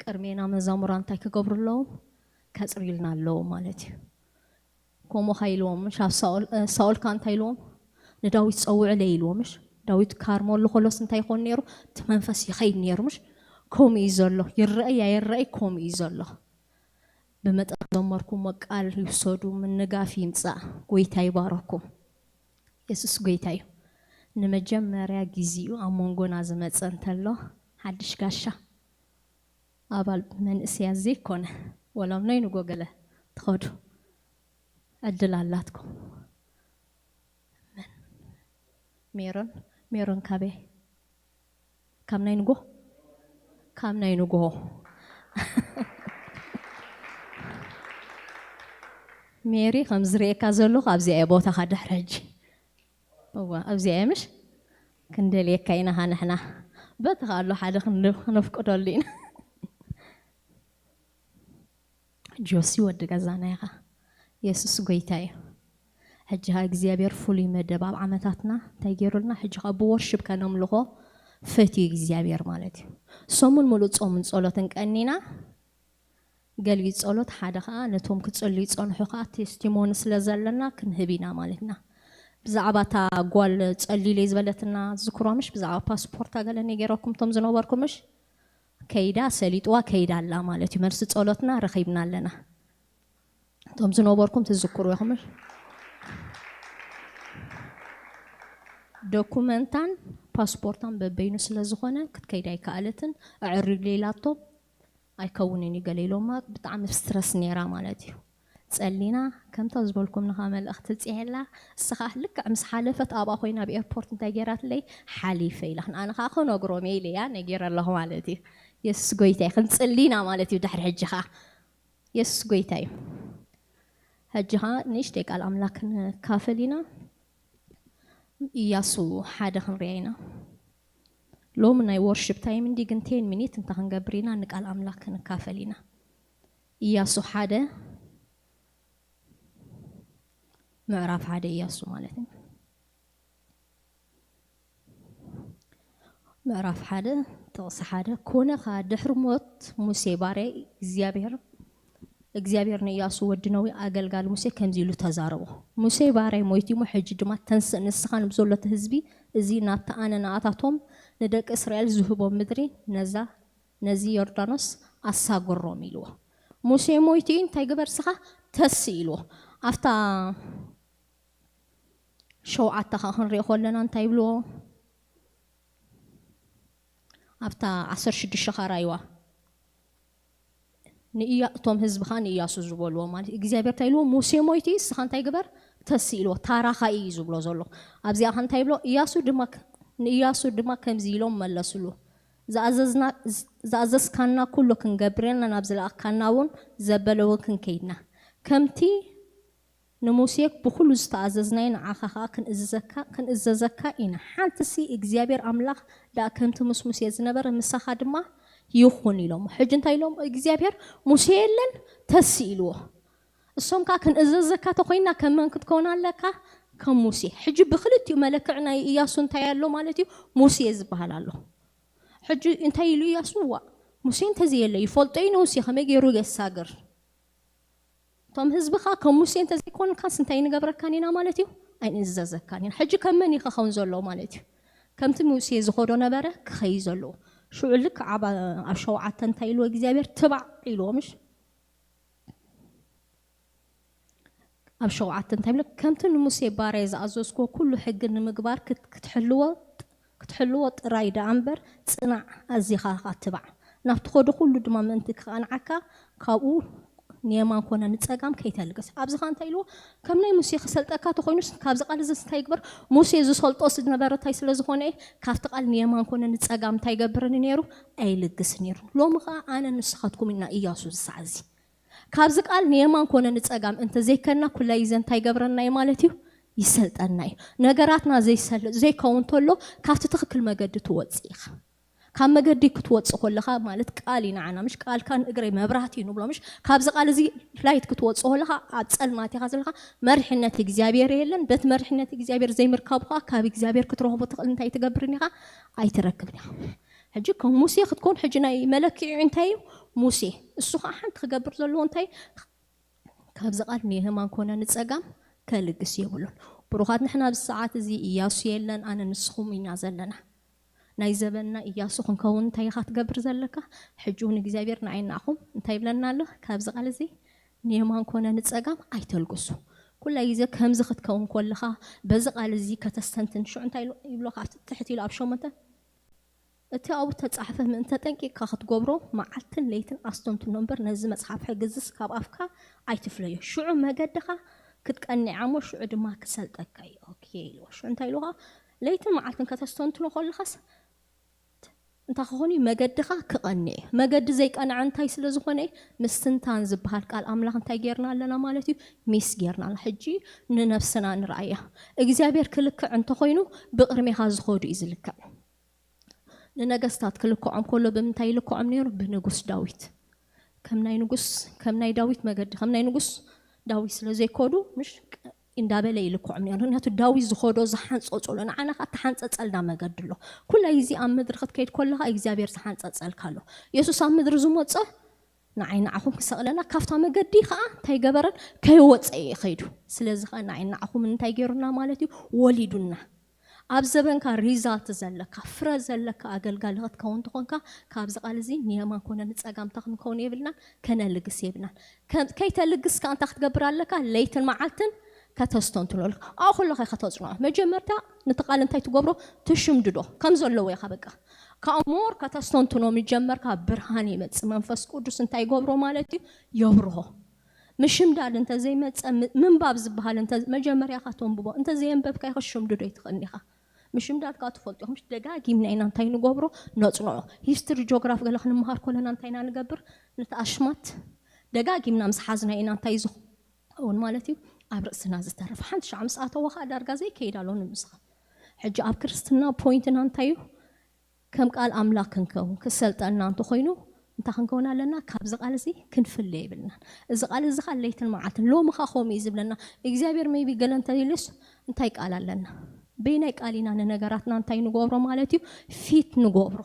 ቀርሜና መዛምራን እንታይ ክገብሩ ኣለዎም ከጽሪልና ኣለዎ ማለት እዩ ከምኡ ኸይልዎምሽ ኣብ ሳኦል ካ እንታይ ኢልዎም ንዳዊት ፀውዕ ለይልዎምሽ ዳዊት ካርሞሉ ኸሎስ እንታይ ይኾን ነይሩ እቲ መንፈስ ይኸይድ ነይሩምሽ ከምኡ እዩ ዘሎ ይረአይ ኣይረአይ ከምኡ እዩ ዘሎ ብመጠን ዘመርኩም ቃል ይውሰዱ ምንጋፍ ይምጻእ ጎይታ ይባረኩም ኢየሱስ ጎይታ እዩ ንመጀመርያ ግዚኡ ኣብ መንጎና ዝመጸ እንተሎ ሓድሽ ጋሻ ኣባል መንእስያ ዘይኮነ ወላም ናይ ንጎገለ ትኸዱ ዕድል ኣላትኩም ሜሮን ካበ ካብ ናይ ንጎ ሜሪ ከም ዝርኤካ ዘለኹ ኣብዚኣ ቦታኻ ድሕሪ ሕጂ እዋ ኣብዚኣ ምሽ ክንደልየካ ኢና ንሕና በትኻ ኣሎ ሓደ ክነፍቅደሉ ኢና ጆሲ ወዲ ገዛና ኢኻ ኢየሱስ ጎይታ እዩ ሕጂኻ እግዚአብሔር ፍሉይ መደብ ኣብ ዓመታትና እንታይ ገይሩልና ሕጂኻ ብወርሽብ ከነምልኾ ፈትዩ እግዚአብሔር ማለት እዩ ሰሙን ሙሉእ ጾምን ጸሎትን ቀኒና ገልጊ ጸሎት ሓደ ኸዓ ነቶም ክጽልዩ ይጸንሑ ኸዓ ቴስቲሞኒ ስለ ዘለና ክንህብ ኢና ማለትና ብዛዕባ እታ ጓል ጸሊለ ዝበለትና ዝክሮምሽ ብዛዕባ ፓስፖርታ ገለ ነገረኩም ቶም ዝነበርኩምሽ ከይዳ ሰሊጥዋ ከይዳ ኣላ ማለት እዩ መልሲ ጸሎትና ረኺብና ኣለና ቶም ዝነበርኩም ትዝክሩ ኢኹምሽ ዶኩመንታን ፓስፖርታን በበይኑ ስለ ዝኾነ ክትከይዳ ኣይከኣለትን ኣዕሪግ ሌላቶም ኣይከውንን ይገለይሎማ ብጣዕሚ ስትረስ ነይራ ማለት እዩ ጸሊና ከምታ ዝበልኩም ንኻ መልእኽቲ ጽሕላ እስኻ ልክዕ ምስ ሓለፈት ኣብኣ ኮይና ብኤርፖርት እንታይ ገይራትለይ ሓሊፈ ኢላ ኣነ ከዓ ክነግሮም ኢለያ ነጊረ ኣለኹ ማለት እዩ ኢየሱስ ጎይታ እዩ ክንጽሊና ማለት እዩ ድሕሪ ሕጂኻ ኢየሱስ ጎይታ እዩ ሕጂኻ ንእሽተይ ቃል ኣምላክ ንካፈል ኢና ኢያሱ ሓደ ክንሪአ ኢና ሎሚ ናይ ወርሽፕ ታይም እንዲ ግን 10 ሚኒት እንታ ክንገብር ኢና ንቃል ኣምላክ ንካፈል ኢና ኢያሱ ሓደ ምዕራፍ ሓደ ኢያሱ ማለት እዩ ምዕራፍ ሓደ ጥቕሲ ሓደ ኮነኻ ድሕሪ ሞት ሙሴ ባርያ እግዚአብሔር ንኢያሱ ወዲ ነዊ ኣገልጋሊ ሙሴ ከምዚ ኢሉ ተዛረቦ ሙሴ ባርያ ሞይቱ ሞ ሕጂ ድማ ተንስእ ንስኻን ብዘሎት ህዝቢ እዚ ናብታ ኣነ ንኣታቶም ንደቂ እስራኤል ዝህቦም ምድሪ ነዚ ዮርዳኖስ ኣሳግሮም ኢልዎ ሙሴ ሞይቱ እንታይ ግበር ስኻ ተሲ ኢልዎ ኣፍታ ሸውዓተ ኻ ክንሪኦ ከለና እንታይ ይብልዎ ኣፍታ 16 ኸራይዋ ንእያ እቶም ህዝብኻ ንኢያሱ ዝበልዎ ማለት እግዚአብሔር እንታይ ኢልዎ ሙሴ ሞይቱ ስኻ እንታይ ግበር ተሲኢልዎ ታራኻ እዩ ዝብሎ ዘሎ ኣብዚኣ እንታይ ብሎ ኢያሱ ድማ ከምዚ ኢሎም መለስሉ ዝኣዘዝካና ኩሉ ክንገብረና ናብ ዝለኣካና እውን ዘበለዎ ክንከይድና ከምቲ ንሙሴ ብኩሉ ዝተኣዘዝናይ ንዓኻ ከዓ ክንእዘዘካ ኢና ሓንቲሲ እግዚኣብሔር ኣምላኽ ዳ ከምቲ ምስ ሙሴ ዝነበረ ምሳኻ ድማ ይኹን ኢሎም ሕጂ እንታይ ኢሎም እግዚኣብሔር ሙሴ የለን ተሲኢልዎ እሶም ከዓ ክንእዘዘካ ተኮይና ከመን ክትከውን ኣለካ ከም ሙሴ ሕጂ ብክልቲኡ መለክዕ ናይ ኢያሱ እንታይ ኣሎ ማለት እዩ ሙሴ ዝበሃል ኣሎ ሕጂ እንታይ ኢሉ ኢያሱ ሙሴ እንተዘየለ ይፈልጦ እዩ ሙሴ ከመይ ገይሩ የሳግር ቶም ህዝብኻ ከም ሙሴ እንተዘይኮንካስ እንታይ ንገብረካን ኢና ማለት እዩ ኣይንእዘዘካን ኢና ሕጂ ከመን ይኸኸውን ዘሎ ማለት እዩ ከምቲ ሙሴ ዝኸዶ ነበረ ክኸይ ዘለዎ ሽዑ ልክ ኣብ ሸውዓተ እንታይ ኢልዎ እግዚኣብሔር ትባዕ ኢልዎ ምሽ ኣብ ሸውዓተ እንታይ ብሎ ከምቲ ንሙሴ ባርያ ዝኣዘዝኮ ኩሉ ሕጊ ንምግባር ክትሕልዎ ጥራይ ዳ እምበር ፅናዕ ኣዚኻ ትባዕ ናብቲ ኸዶ ኩሉ ድማ ምእንቲ ክቐንዓካ ካብኡ ንየማን ኮነ ንፀጋም ከይተልገስ ኣብዚ ኸ እንታይ ኢልዎ ከም ናይ ሙሴ ክሰልጠካ ተኮይኑስ ካብዚ ቃል እዚ እንታይ ይግበር ሙሴ ዝሰልጦ ዝነበረ እንታይ ስለ ዝኾነ ካብቲ ቃል ንየማን ኮነ ንፀጋም እንታይ ይገብርኒ ነይሩ ኣይልግስ ነይሩ ሎሚ ኸ ኣነ ንስኻትኩም ኢና ኢያሱ ዝሰዓዚ ካብዚ ቃል ንየማን ኮነ ንፀጋም እንተዘይከና ኩላይ ዘ እንታይ ይገብረና እዩ ማለት እዩ ይሰልጠና እዩ ነገራትና ዘይከውን ተሎ ካብቲ ትክክል መገዲ ትወፅእ ኢኻ ካብ መገዲ ክትወፅእ ከለኻ ማለት ቃል ይናዓና ምሽ ቃልካን እግረይ መብራህቲ እዩ ንብሎ ምሽ ካብዚ ቃል እዚ ላይት ክትወፅእ ከለኻ ኣብ ፀልማት ኢኻ ዘለኻ መርሕነት እግዚኣብሔር የለን በት መርሕነት እግዚኣብሔር ዘይምርካብካ ካብ እግዚኣብሔር ክትረኽቦ ትኽእል እንታይ ትገብርን ኢኻ ኣይትረክብን ኢኻ ሕጂ ከም ሙሴ ክትኮን ሕጂ ናይ መለክዒ እንታይ እዩ ሙሴ እሱ ከዓ ሓንቲ ክገብር ዘለዎ እንታይ ካብዚ ቃል ንየማን ኮነ ንፀጋም ከልግስ የብሉን ብሩኻት ንሕና ብሰዓት እዚ ኢያሱ የለን ኣነ ንስኹም ኢና ዘለና ናይ ዘበና ኢያሱ ክንከውን እንታይ ኢኻ ትገብር ዘለካ ሕጂ እውን እግዚኣብሔር ንዓይናኹም እንታይ ይብለና ኣሎ ካብዚ ቃል እዚ ንየማን ኮነ ንፀጋም ኣይተልግሱ ኩላይ ግዜ ከምዚ ክትከውን ከለኻ በዚ ቃል እዚ ከተስተንትን ሽዑ እንታይ ይብሎካ ትሕት ኢሉ ኣብ ሸሞንተ እቲ ኣብኡ ተፃሕፈ ምእንተ ጠንቂቕካ ክትገብሮ መዓልትን ለይትን ኣስተንትኖ እምበር ነዚ መፅሓፍ ሕግዝስ ካብ ኣፍካ ኣይትፍለዮ ሽዑ መገድኻ ክትቀኒዓሞ ሽዑ ድማ ክሰልጠካ እዩ ኦኬ ኢልዎ ሽዑ እንታይ ኢልዎ ለይትን መዓልትን ከተስተንትኖ ከለኻስ እንታይ ክኾን መገድኻ ክቐንዕ መገዲ ዘይቀንዐ እንታይ ስለ ዝኾነ ምስትንታን ዝበሃል ቃል ኣምላኽ እንታይ ጌርና ኣለና ማለት እዩ ሚስ ጌርና ኣላ ሕጂ ንነፍስና ንረኣያ እግዚኣብሔር ክልክዕ እንተኮይኑ ብቅድሜኻ ዝኸዱ እዩ ዝልክዕ ንነገስታት ክልክዖም ከሎ ብምንታይ ይልክዖም ነይሩ ብንጉስ ዳዊት ከም ናይ ዳዊት መገዲ ከም ናይ ንጉስ ዳዊት ስለ ዘይከዱ ምሽ እንዳበለ ይልክዖም ነይሩ ምክንያቱ ዳዊት ዝኸዶ ዝሓንፀፀሉ ንዓና ከዓ ተሓንፀፀልና መገዲ ኣሎ ኩላይ እዚ ኣብ ምድሪ ክትከይድ ከለኻ እግዚኣብሔር ዝሓንፀፀልካ ኣሎ የሱስ ኣብ ምድሪ ዝመፀ ንዓይናዓኹም ክሰቕለና ካብታ መገዲ ከዓ እንታይ ገበረን ከይወፀ ይኸይዱ ስለዚ ከዓ ንዓይናዓኹም እንታይ ገይሩና ማለት እዩ ወሊዱና ኣብ ዘበንካ ሪዛልት ዘለካ ፍረ ዘለካ ኣገልጋሊ ክትከውን ትኾንካ ካብዚ ቃል እዚ ንየማን ኮነ ንፀጋምታ ክንከውን የብልናን ከነልግስ የብልናን ከይተልግስካ እንታይ ክትገብር ኣለካ ለይትን መዓልትን ከተስተንትኖልካ ኣብ ኩሉ ኸ ከተፅንዖ መጀመርታ ነቲ ቃል እንታይ ትገብሮ ትሽምድዶ ከም ዘለዎ ኢኻ በቃ ካብ ሞር ከተስተንትኖ ምጀመርካ ብርሃን ይመፅእ መንፈስ ቅዱስ እንታይ ይገብሮ ማለት እዩ የብርሆ ምሽምዳድ እንተዘይመፀ ምንባብ ዝበሃል መጀመርያ ካ ተንብቦ እንተዘየንበብካ ኢኻ ሽምድዶ ይትኽእኒ ኢኻ ምሽምዳድ ካ ትፈልጡ ኢኹም ደጋጊምና ኢና እንታይ ንገብሮ ነፅንዖ ሂስትሪ ጂኦግራፊ ገለ ክንምሃር ከለና እንታይ ኢና ንገብር ነቲ ኣሽማት ደጋጊምና ምስ ሓዝና ኢና እንታይ ዝኸውን ማለት እዩ ኣብ ርእስና ዝተረፈ ሓንቲ ሻዕ ምስ ኣተወ ከዓ ዳርጋ ዘይከይድ ኣሎ ንምስኻ ሕጂ ኣብ ክርስትና ፖይንትና እንታይ እዩ ከም ቃል ኣምላኽ ክንከውን ክሰልጠና እንተኮይኑ እንታይ ክንከውን ኣለና ካብዚ ቃል እዚ ክንፍለ ይብልና እዚ ቃል እዚ ከዓ ለይትን መዓልትን ሎሚ ኸ ከምኡ እዩ ዝብለና እግዚኣብሔር ሜቢ ገለ እንተይልስ እንታይ ቃል ኣለና በይናይ ቃል ኢና ንነገራትና እንታይ ንገብሮ ማለት እዩ ፊት ንገብሮ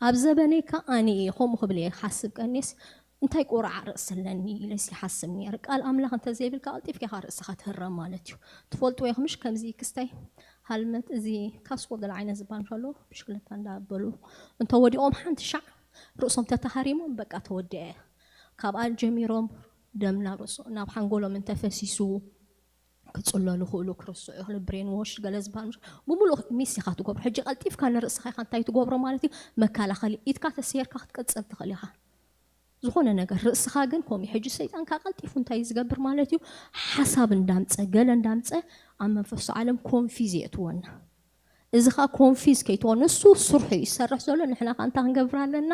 ኣብ ዘበነይ ከዓ ኣነ ከምኡ ክብል እየ ሓስብ ቀኒስ እንታይ ቁርዓ ርእስ ኣለኒ ኢለስ ይሓስብ ነይሩ ቃል ኣምላኽ እንተዘይብልካ ቀልጢፍካ ኢኻ ርእስኻ ትህረም ማለት እዩ ትፈልጥዎ ኢኹምሽ ከምዚ ክስታይ ሃልመት እዚ ካስኮ ገለ ዓይነት ዝበሃል ምሻሎ ብሽክለታ እንዳበሉ እንተወዲኦም ሓንቲ ሻዕ ርእሶም ተተሃሪሞም በቃ ተወዲዐ ካብኣ ጀሚሮም ደም ናብ ሓንጎሎም እንተፈሲሱ ክፅለሉ ክእሉ ክርስቶስ ይኽእል ብሬን ዎሽ ገለ ዝበሃል ብምሉእ ሚስ ኢኻ ትገብሮ ሕጂ ቀልጢፍካ ንርእስኻ ኢኻ እንታይ ትገብሮ ማለት እዩ መከላኸሊ ኢትካ ተሰየርካ ክትቀፅል ትኽእል ኢኻ ዝኾነ ነገር ርእስኻ ግን ኮሚ ሕጂ ሰይጣን ካቀልጢፉ እንታይ ዝገብር ማለት እዩ ሓሳብ እንዳምፀ ገለ እንዳምፀ ኣብ መንፈስ ዓለም ኮንፊዝ የትወና እዚ ኻ ኮንፊዝ ከይትወን እሱ ስርሑ ይሰርሕ ዘሎ ንሕና ካንታ ክንገብር ኣለና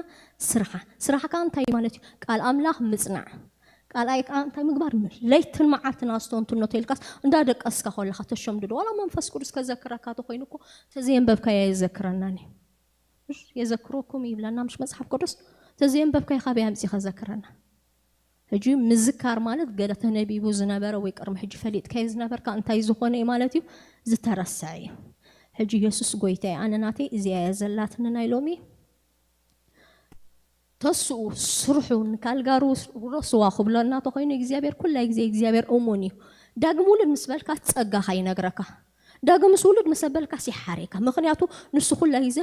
ስራሕካ እንታይ ማለት እዩ ቃል ኣምላኽ ምጽናዕ ቃል እንታይ ምግባር ለይትን መዓልትን ኣስተንትኖ ተልካስ እንዳደቀስካ ኸለኻ ተሸምድዶ ወላ መንፈስ ቅዱስ ከዘክረካ ተኮይኑ እኮ ተዘየንበብካ የዘክረናኒ የዘክረኩም ይብለና ምሽ መጽሐፍ ቅዱስ ተዘየንበብካ ይኻብያ ምጽ ከዘክረና ሕጂ ምዝካር ማለት ገለ ተነቢቡ ዝነበረ ወይ ቅርም ሕጂ ፈሊጥካ ዝነበርካ እንታይ ዝኾነ ማለት እዩ ዝተረስዐ እዩ ሕጂ ኢየሱስ ጎይታዬ ኣነ ናተይ እዚኣ ዘላትና ኢሎሚ ተስኡ ስርሑን ካልጋሩ ረስዋ ክብለና ተኮይኑ እግዚአብሔር ኩላይ ግዜ እግዚአብሔር እሙን እዩ ዳግም ውልድ ምስ በልካ ትጸጋኻ ይነግረካ ዳግም ምስ ውልድ ምስ በልካ ሲሓሬካ ምክንያቱ ንሱ ኩላይ ግዜ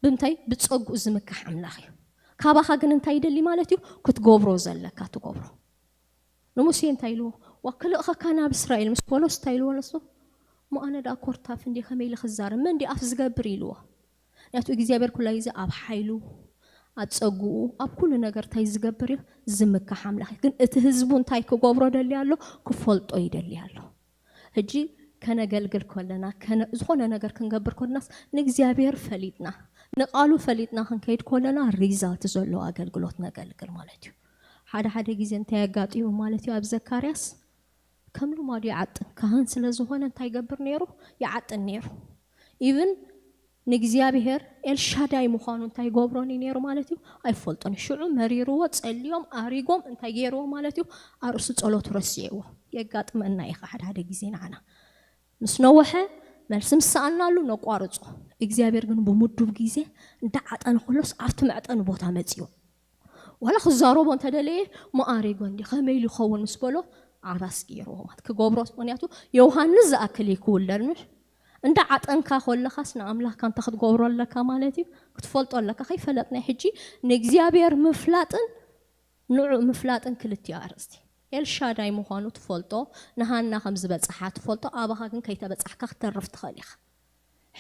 ብምታይ ብጸጉ ዝምክሕ ኣምላኽ እዩ ካባኻ ግን እንታይ ይደሊ ማለት እዩ ክትገብሮ ዘለካ ትገብሮ ንሙሴ እንታይ ኢልዎ ወክልእኸ ናብ እስራኤል ምስ ፖሎስ እንታይ ኢልዎ ነሱ ሞኣነ ዳ ኮርታፍ እንዲ ከመይ ልኽዛርብ ምን እንዲ ኣፍ ዝገብር ኢልዎ ንያቱ እግዚአብሔር ኩላይ ግዜ ኣብ ሓይሉ ኣብ ጸጉኡ ኣብ ኩሉ ነገር እንታይ ዝገብር እዩ ዝምክሕ ኣምላኽ ግን እቲ ህዝቡ እንታይ ክገብሮ ደሊ ኣሎ ክፈልጦ ይደሊ ኣሎ ሕጂ ከነገልግል ከለና ዝኾነ ነገር ክንገብር ከለናስ ንእግዚአብሔር ፈሊጥና ንቃሉ ፈሊጥና ክንከይድ ከለና ሪዛልት ዘለዎ ኣገልግሎት ነገልግል ማለት እዩ ሓደ ግዜ እንታይ ያጋጥሙ ማለት እዩ ኣብ ዘካርያስ ከምሉ ማዲ ያዓጥን ካህን ስለ ዝኾነ እንታይ ይገብር ነይሩ ያዓጥን ነይሩ ኢቭን ንእግዚአብሔር ኤልሻዳይ ምዃኑ እንታይ ይገብሮኒ ነይሩ ማለት እዩ ኣይፈልጦን ሽዑ መሪርዎ ጸልዮም ኣሪጎም እንታይ ገይርዎ ማለት እዩ ኣርእሱ ጸሎት ረስይዎ የጋጥመና ኢኻ ሓደ ግዜ ናዓና ምስ ነወሐ መልስ ምሳኣልናሉ ነቋርጾ እግዚአብሔር ግን ብምዱብ ግዜ እንዳዓጠን ኩሎስ ኣብቲ መዕጠን ቦታ መጽዮ ወላ ክዛረቦ እንተደለየ ማኣሪጎ እንዲ ከመይ ይኸውን ምስ በሎ ዓራስ ገይርዎ ማለት ክገብሮ ምክንያቱ ዮሃንስ ዝኣክል ይክውለድ ምሽ እንዳ ዓጠንካ ኸለኻስ ንኣምላኽካ እንታ ክትገብሮ ኣለካ ማለት እዩ ክትፈልጦ ኣለካ ከይፈለጥና ሕጂ ንእግዚአብሔር ምፍላጥን ንዑ ምፍላጥን ክልትዮ ኣርእስቲ ኤልሻዳይ ምዃኑ ትፈልጦ ንሃና ከም ዝበፅሓ ትፈልጦ ኣባኻ ግን ከይተበፅሕካ ክትተርፍ ትኽእል ኢኻ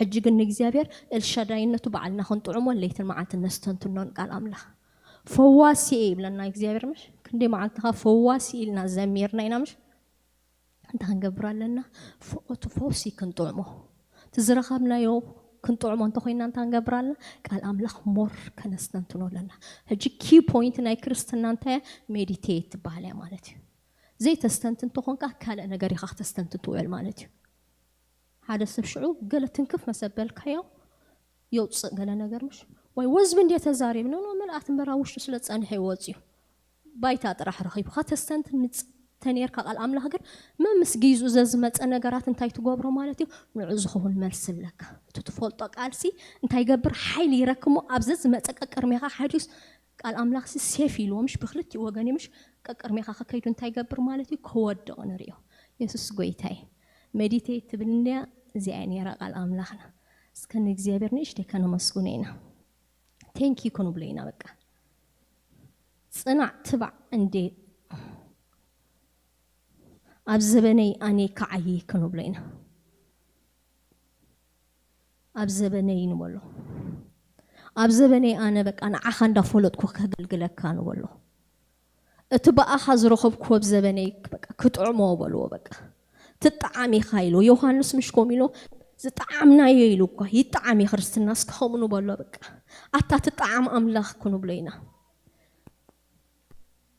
ሕጂ ግን ንእግዚአብሔር ኤልሻዳይነቱ በዓልና ክንጥዕሞ ለይትን መዓልትን ነስተንትኖን ቃል ኣምላኽ ፈዋሲ ይብለና እግዚአብሔር ምሽ ክንደይ መዓልትኻ ፈዋሲ ኢልና ዘሚርና ኢና ምሽ እንታ ክንገብር ኣለና ፍቕቱ ፈውሲ ክንጥዕሞ ትዝረኸብናዮ ክንጥዕሞ እንተኮይና እንታ ክንገብር ኣለና ቃል ኣምላኽ ሞር ከነስተንትኖ ኣለና ሕጂ ኪ ፖይንት ናይ ክርስትና እንታይ ሜዲቴት ትበሃል እያ ማለት እዩ ዘይተስተንትን ተኾንካ ካልእ ነገር ኢኻ ክትስተንትን ትውዕል ማለት እዩ ሓደ ሰብ ሽዑ ገለ ትንክፍ መሰበልካዮ የውፅእ ገለ ነገር ምሽ ወይ ወዝብ እንዴት ተዛሪብ ነው መልኣት ምራ ውሽጡ ስለ ጸንሐ ይወፅዩ ባይታ ጥራሕ ረኺቡ ከተስተንትን ተነርካ ቃል ኣምላኽ ግን መምስ ጊዙ ዘዝመፀ ነገራት እንታይ ትገብሮ ማለት እዩ ንዑ ዝኸውን መልስ ለካ እቲ ትፈልጦ ቃልሲ እንታይ ይገብር ሓይሊ ይረክሞ ኣብዚ ዝመፀ ቀቅርሜኻ ሓዲስ ቃል ኣምላኽ ሴፍ ኢልዎ ምሽ ብክልቲኡ ወገን ምሽ ቀቅርሜኻ ከከይዱ እንታይ ይገብር ማለት እዩ ክወድቕ ንሪኦ ኢየሱስ ጎይታይ ሜዲቴት ትብልንያ እዚኣ ነራ ቃል ኣምላኽና እስከ ንእግዚአብሔር ንእሽተይ ከነመስግኖ ኢና ቴንክ ዩ ክንብሎ ኢና በቃ ጽናዕ ትባዕ እንዴ ኣብ ዘበነይ ኣነ ከዓይ ክንብሎ ኢና ኣብ ዘበነይ ንበሎ ኣብ ዘበነይ ኣነ በቃ ንዓኻ እንዳፈለጥኩ ከገልግለካ ንበሎ እቲ በኣኻ ዝረኸብክዎ ኣብ ዘበነይ በቃ ክጥዕሞ በልዎ በቃ ትጣዓሚ ኢኻ ኢሉ ዮሃንስ ምሽ ኮም ኢሉ ዝጣዓምናዮ ኢሉ እኳ ይጣዓሚ ክርስትና እስከኸምኑ በሎ በቃ ኣታ ትጣዓም ኣምላኽ ክንብሎ ኢና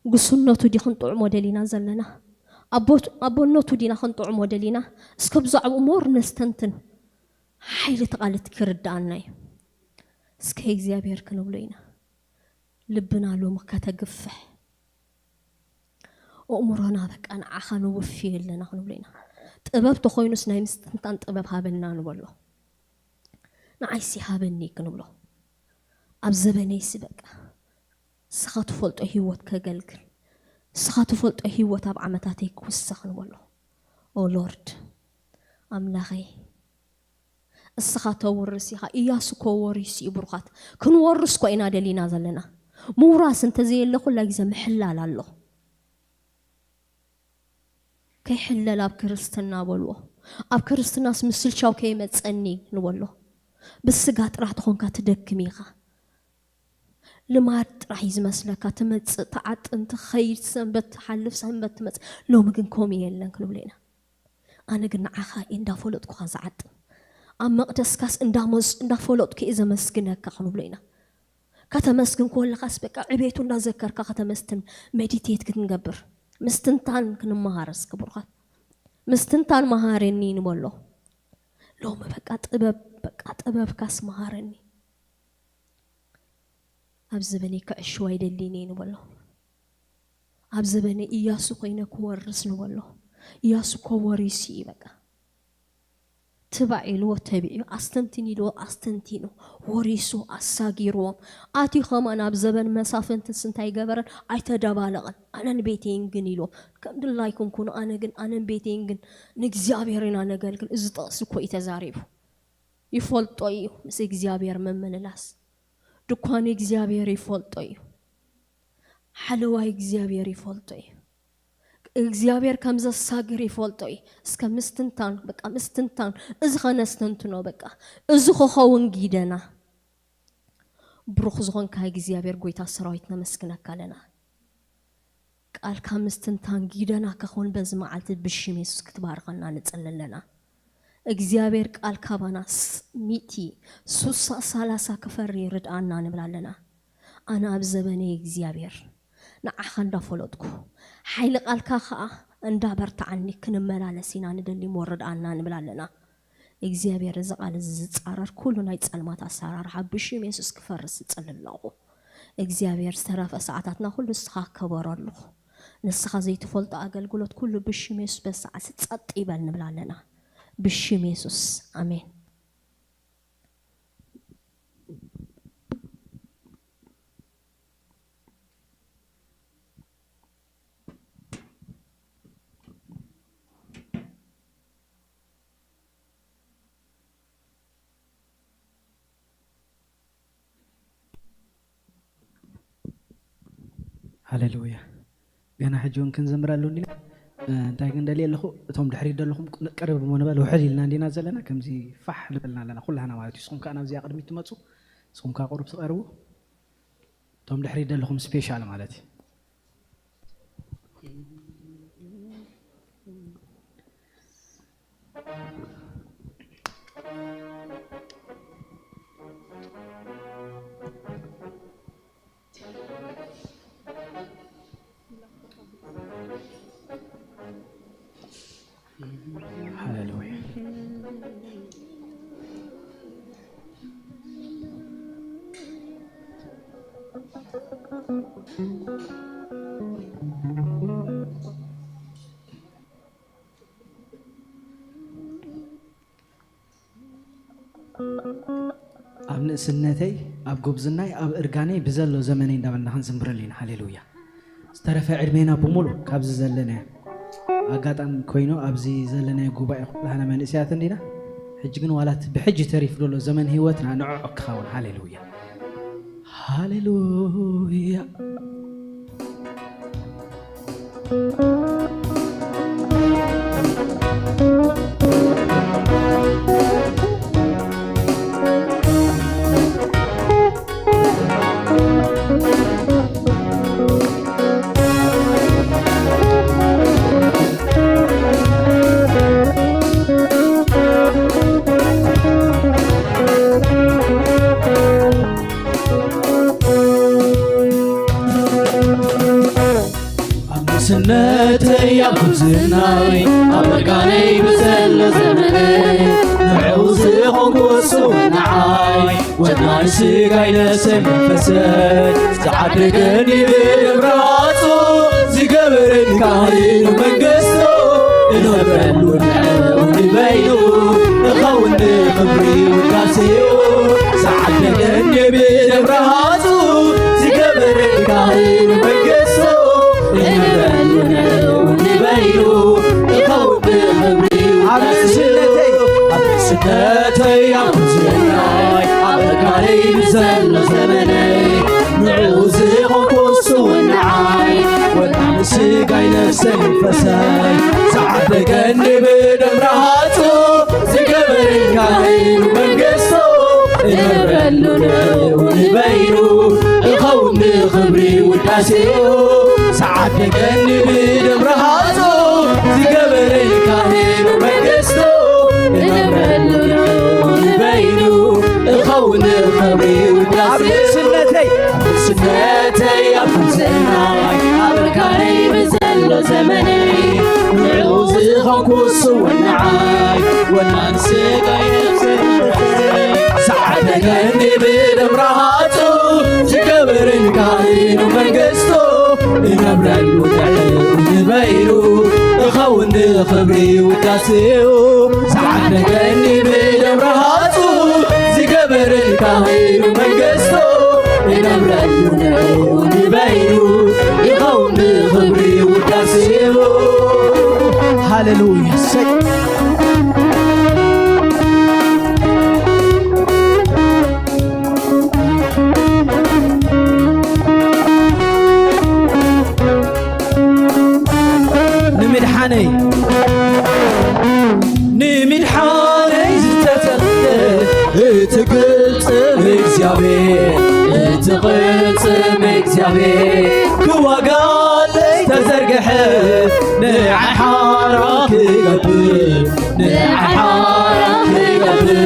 ግሱነቱ ዲ ክንጥዕሞ ደሊና ዘለና ኣቦነቱ ዲና ክንጥዕሞ ደሊና እስከ ብዛዕቡ ሞር ነስተንትን ሓይሊ ተቓልት ክርዳኣና እዩ እስከ እግዚኣብሔር ክንብሎ ኢና ልብና ሎሚ ከተግፍሕ ኣእምሮና በቃ ንዓኻ ንውፊ የለና ክንብሎ ኢና ጥበብ ተኾይኑስ ናይ ምስትንታን ጥበብ ሃበና ንበሎ ንዓይሲ ሃበኒ ክንብሎ ኣብ ዘበነይሲ በቃ ስኻ ትፈልጦ ህይወት ከገልግል ስኻ ትፈልጦ ህይወት ኣብ ዓመታተይ ክውስኽ ንበሎ ኦ ሎርድ ኣምላኸይ እስኻ ተወርስ ኢኻ ኢያሱ ከወሪስ እዩ ብሩኻት ክንወርስ ኮ ኢና ደሊና ዘለና ምውራስ እንተዘየለ ኩላ ግዜ ምሕላል ኣሎ ከይሕለል ኣብ ክርስትና በልዎ ኣብ ክርስትናስ ምስልሻው ከይመፀኒ ንበሎ ብስጋ ጥራሕ ትኾንካ ትደክም ኢኻ لما راح يزمسلك تمت تعط انت خير سنبت حلف سنبت تمت لو ممكن كومي يلن كلو لينا أنا قلنا عخا إندا فولت كخازعت أما تسكاس إندا فولت كإذا مسكنك كخلو لينا كتمسكن كل خسبك عبيتو نذكر كتمستن مديتيت كنجبر مستنتان كنمهارس كبرخات مستنتان مهارني نبولو لو ما بقى طبب كاس مهارني أبزبني كأشوي دليني نبولو أبزبني إياسو قينا كورس نبولو إياسو كوريسي بقى تبعي لو تبعي أستنتيني لو أستنتينو وريسو أساقيرو آتي خمان بزبن مسافة تسنتاي قبرن أي تدابالغن أنا نبيتين قنيلو كم دل الله يكون كونو أنا نبيتين قن نكزيابيرين أنا قلقل إزتاسو كو إتزاريبو يفولتو أيو مس إكزيابير من اللاس دكوان إكزيابير يفولتو أيو حلوة إكزيابير يفولتو أيو እግዚአብሔር ከምዘ ሳግሪ ፈልጦይ እስከ ምስትንታን በቃ ምስትንታን እዚ ኸነስተንትኖ በቃ እዚ ኾኸውን ጊደና ብሩኽ ዝኾንካ እግዚአብሔር ጎይታ ሰራዊት ነመስግነካለና ቃልካ ምስትንታን ጊደና ከኾን በዚ መዓልቲ ብሽም ኢየሱስ ክትባርከና ንጸልለና እግዚአብሔር ቃልካ ባናስ ሚቲ ሱሳ ሳላሳ ከፈሪ ርድአና ንብላለና አና አብዘበኔ እግዚአብሔር نعخن دفلتكو حيل قالك خا اندا برتعني كنملالسينا ندلي مورد عنا نبلالنا እግዚአብሔር ዘቃል ዝጻረር ኩሉ ናይ ጸልማት አሰራር ሐብሽ ኢየሱስ ክፈርስ ጸልላው እግዚአብሔር ተረፈ ሰዓታትና ሁሉ ስኻ ከበረሉ ንስኻ ዘይትፈልጥ አገልግሎት ኩሉ ብሽ ኢየሱስ በሰዓት ጸጥ ይበል ንብላለና ብሽ ኢየሱስ አሜን هللويا أنا حجون كن زمرالون لي انتي كن دليل لخو توم دحري دلخم قرب منبال وحدي لنا دينا زلنا كم زي فح لبلنا لنا كلها انا مالتي سكم كان زي قدمي تمصو سكم كا قرب تقربو توم دحري دلخم سبيشال مالتي هللويا أب نسنتي أب جبزناي أب إرجاني بزلوا زمانين دابنا هنزمبرلين هللويا استرفع عرمينا بمولو كابز زلنا أقطعن كوينو أبزي زلنا جوباء لهنا من إسياتنا دينا حججن ولات بحج تريف لولو زمن هيوتنا نعق خاون هاليلويا هاليلويا سنتي يا بزناي أبقاني بزل زمني نعوز خنقص ونعاي ونعيسي قايلة سمفسد تعدقني بإبراتو زي قبرن كاهين ومنقصو نهبرن ونبينو نخوني خبري ونكاسيو تعدقني بإبراتو زي قبرن كاهين ومنقصو سنتي يا بزناي أبقاني بزل زمني نعوز خنقص ونعاي ونعمسي قايلة سنفساي سعدقني بدمراتو زي قبرن كاهين ومنقصو نهبرن ونبينو يقوم خبري وداسيو ساعات دقني بدمرهاتو زقبر الكاهن ومنقستو نمرلو نبينو الخون خبري وداسيو سنتي أبن سناي أبكاري بزلو زمني نعوز خنكوس ونعاي وننسي قيب سعدك اني بدمرهاتو تكبر الكاهن ومنقستو نبرا الودعي ونبينو خون خبري وداسيو سعدك اني بدمرهاتو تكبر الكاهن ومنقستو نبرا الودعي ونبينو يخون خبري وداسيو هاللويا نمدحاني تقلت مكزيابي تقلت مكزيابي كواقال تزرقح نعي حارك قبل نعي حارك قبل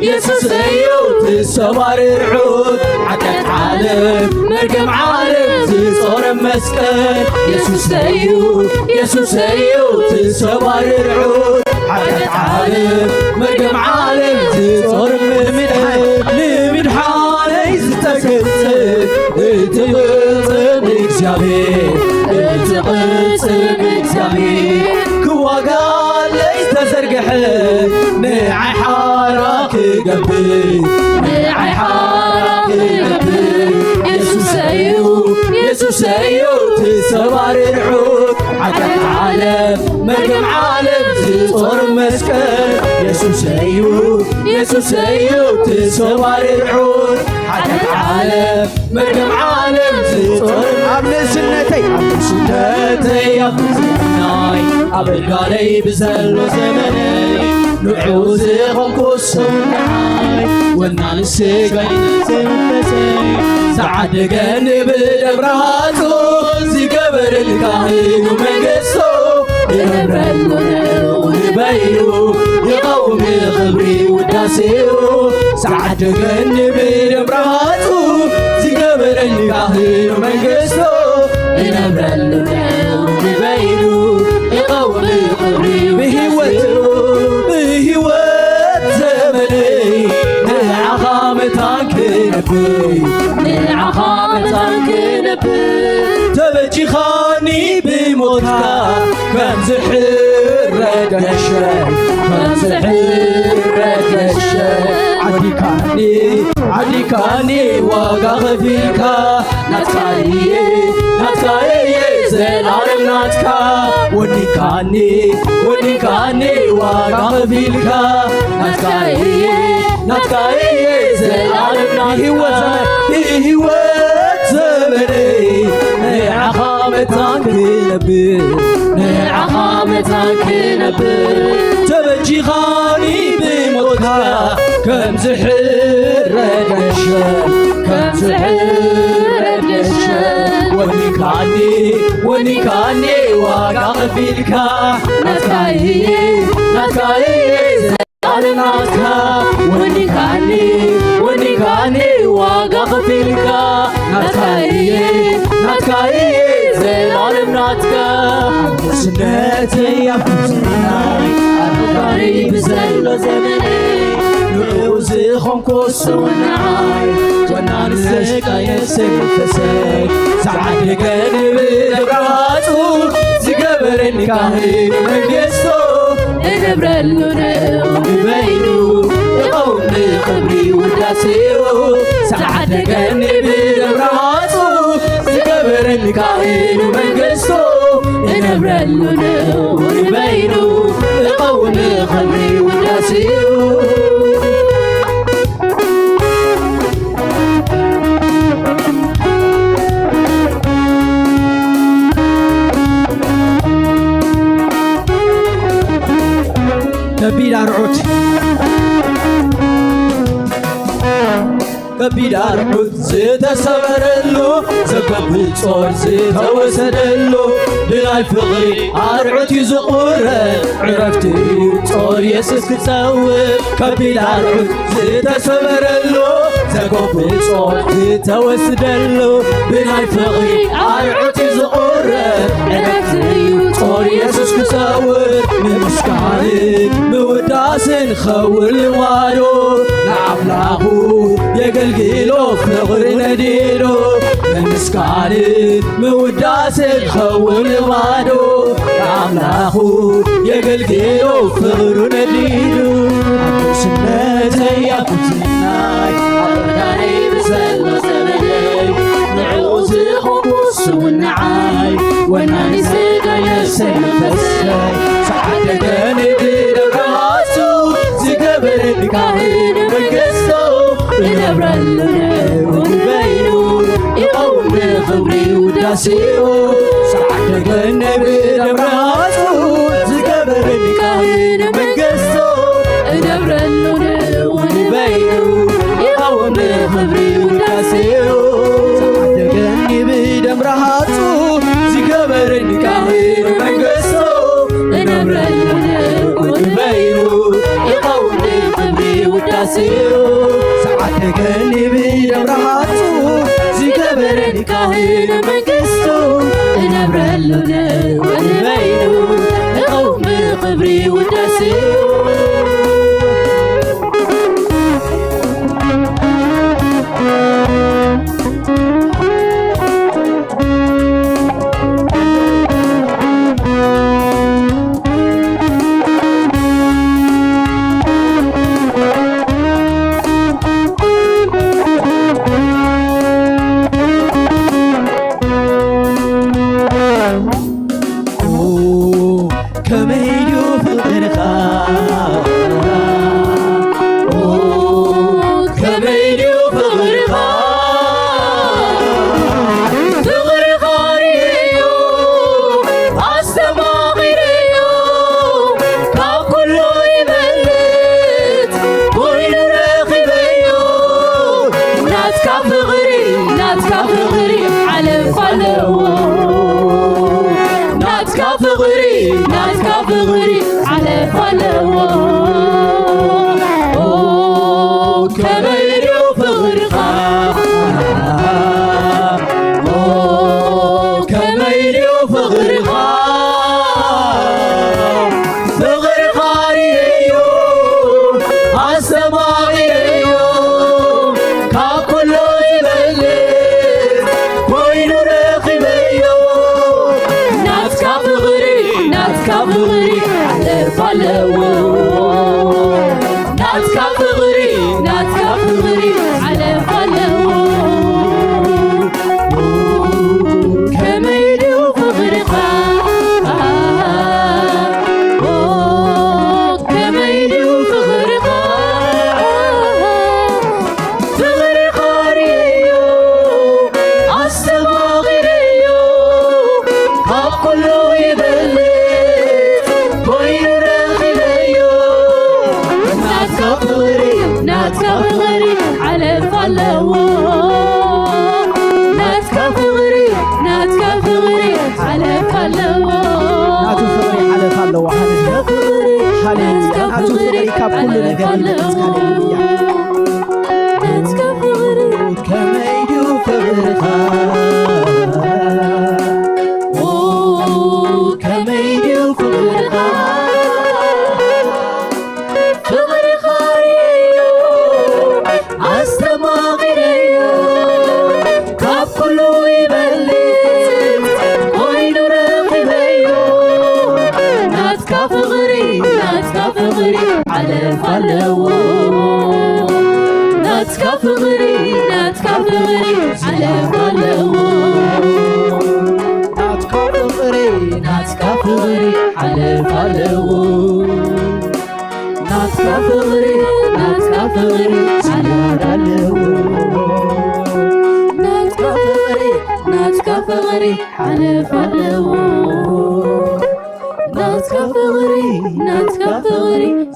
يسوس سيو تسوار العود عدت عالم مرقم عالم تصور مسكن يسوس سيو تسوار العود عدت عالم مرقم عالم تصور لمدحاني زتكتب تقلت بكزيابي كواقال ليس تزرقح نعي حارك قبل نعي حارك قبل يسوس سيو تسوار العود عدت عالم مرقم عالم تصور مسكن يسوس سيو تسوار العود عدت عالم مرقم عالم تصور عبد سنتي يا خزناي أبرقالي بزلو زمني نعوز خنكوس ونعاي وانا نسيقين سنفسي سعد قني بدمرهاتو زقبر الكاهن ومنقصو ينبرلو ونبينو يقوم خبري وداسيو سعد قني بدمرهاتو زقبر الكاهن ومنقصو ينبرلو ونبينو يقوم خبري بهوات زمني نعقامتان كنبي تبجي خاني بموتها كم زحر ردشي عديكاني واقع فيكا ناتكاي زلالم ناتكا ونيكاني واقع فيكا ناتكاي زلالم ناتكا هوات زمني نعقامتان كنبي تبجي خاني بموتها كم زحر ردشي ونيكاني واقع فيكا ناتكاي زلال ناتكا ونيكاني واقع فيكا ناتكاي زلال ناتكا سنتي يا خزناي أبرقالي بزلو زمني نعوز خنكوس ونعاي وانا نسيقين سنفسي سعد قني بدمرهاتو زقبر الكاهن ومنقصو نبرلو ونبينو يقوم خبري وداسيو سعد قني بدمرهاتو زقبر الكاهن ومنقصو نبرلو ونبينو يقوم خبري وداسيو نبيل أرعوت كبيد عرعوت زتسبرلو زكبل صور زتوسدلو بناي فقري عرعوت يزقور عرفتي صور يسس كتصور كبيد عرعوت زتسبرلو زكبل صور زتوسدلو بناي فقري عرعوت يزقور عرفتي صور يسس كتصور بمشكالي بوداسن خول وارو نعملاهو يقلقيلو فغر نديرو بمشكالي بوداسن خول وارو نعملاهو يقلقيلو فغر نديرو سنتي يا كنتناي عبرناي بسلو سبلي نعوز الحبوس والنعاي وانا نسيقا يسلو بساي سعدتني بدراسو زقبرني كاهن مقصو بنبرلنا ونبينو يقوم خبري وداسيو سعدتني بدراسو زقبرني كاهن مقصو بنبرلنا ونبينو يقوم خبري وداسيو سعدتني بدراسو زقبرني كاهن مقصو نبرلنا ونبينو يقوم خبري وداسيو ساعتكني بدمراتو زكبرني كاهن منقصتو نبرلنا ونبينو يقوم خبري وداسيو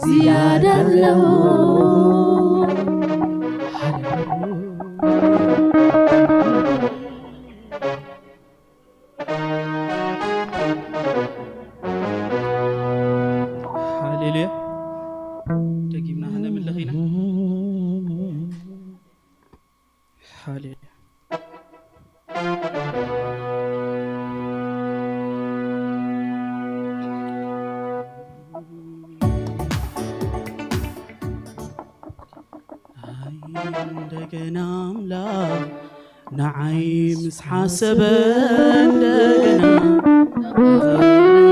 زيادة له دقيمنا هنا من لغينا حالي እንደገና አምላክ نعيم حسب እንደገና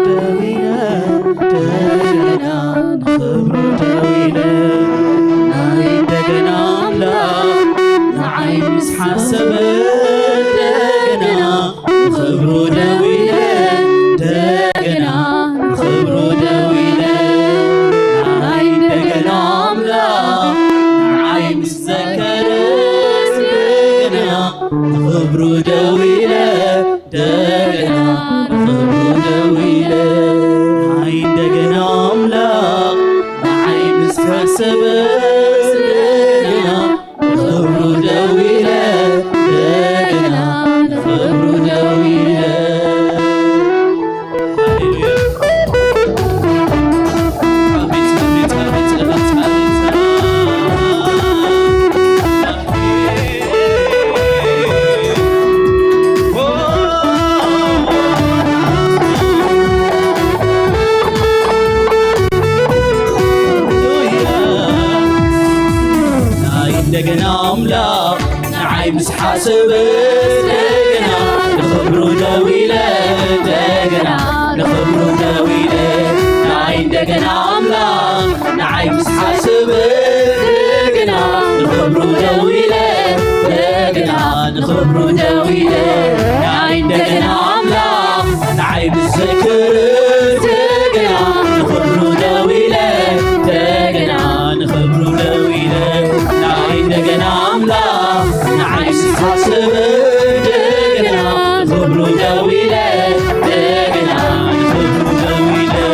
ደዊለ እንደገና ክብሩ ደዊለ እንደገና አምላክ نعيم حسب እንደገና ክብሩ ደዊለ እንደገና ክብሩ ደዊለ እንደገና አምላክ نعيم ዘከረ خبر دويلة دقنا خبر دويلة عين دقنا أملاق عين مسحسب دقنا خبر دويلة دقنا خبر دويلة دقنا أملاق نعيم حاسب دقنا نخبرو دويلة دقنا نخبرو دويلة نعيم دقنا أملاق نعيم حاسب دقنا نخبرو دويلة دقنا نخبرو دويلة نعيم دقنا أملاق نعيم الذكر دقنا نخبرو دويلة دقنا نخبرو دويلة دقنا أملاق نعيش حاسب دقنا خبرو دويلة دقنا خبرو دويلة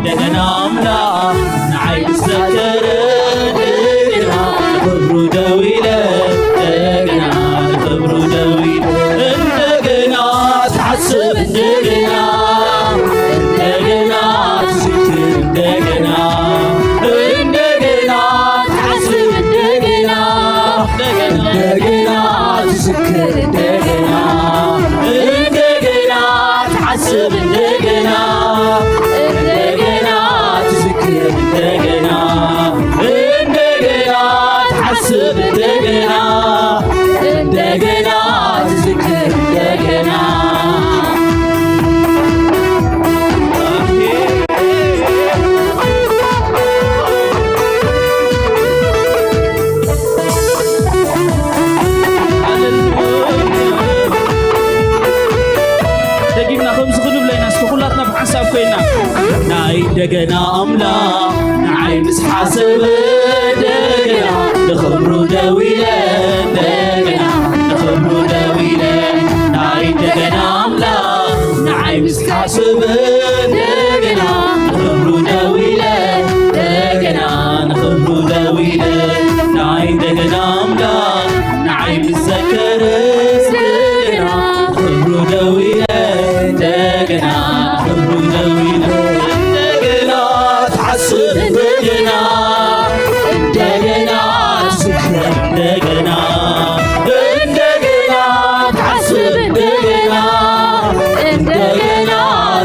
دقنا أملاق نعيش سكر دقنا خبرو دويلة دقنا خبرو دويلة دقنا تحسب دقنا دقنا تسكر دقنا دقنا تسكر دقنا دقنا تحسب دقنا دقنا تسكر دقنا دقنا تحسب دقنا دقنا تسكر دقنا دقنا أملاق نعيم حاسب دقنا نخبرو دويلة دقنا نخبرو دويلة نعيم دقنا أملاق نعيم حاسب دقنا نخبرو دويلة دقنا نخبرو دويلة نعيم دقنا أملاق نعيم الذكر دقنا نخبرو دويلة دقنا نخبرو دويلة تحسب دقنا دقنا سكر دقنا دقنا تحسب دقنا دقنا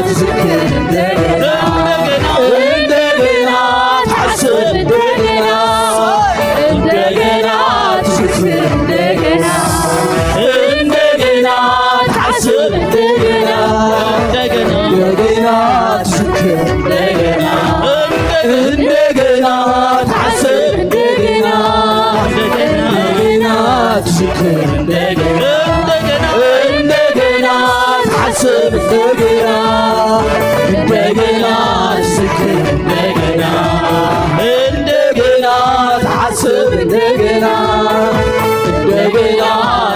تسكر دقنا دقنا تحسب دقنا دقنا تسكر دقنا دقنا تحسب دقنا دقنا تسكر دقنا دقنا تحسب دقنا دقنا تسكر دقنا دقنا تحسب دقنا دقنا تسكر دقنا دقنا تحسب دقنا دقنا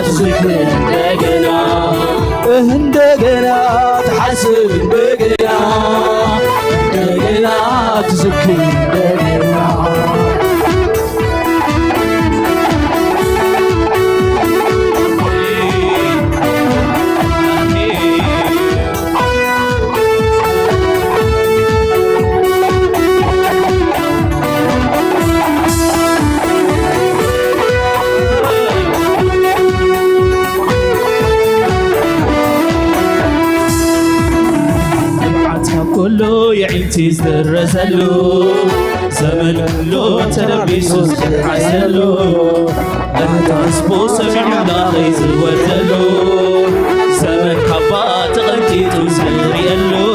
تسكر دقنا دقنا تحسب دقنا دقنا تسكر دقنا زلو زمن لو تلبيسو زحزلو أتاسبو سمعنا غيز وزلو زمن كبات غنتيتو زريالو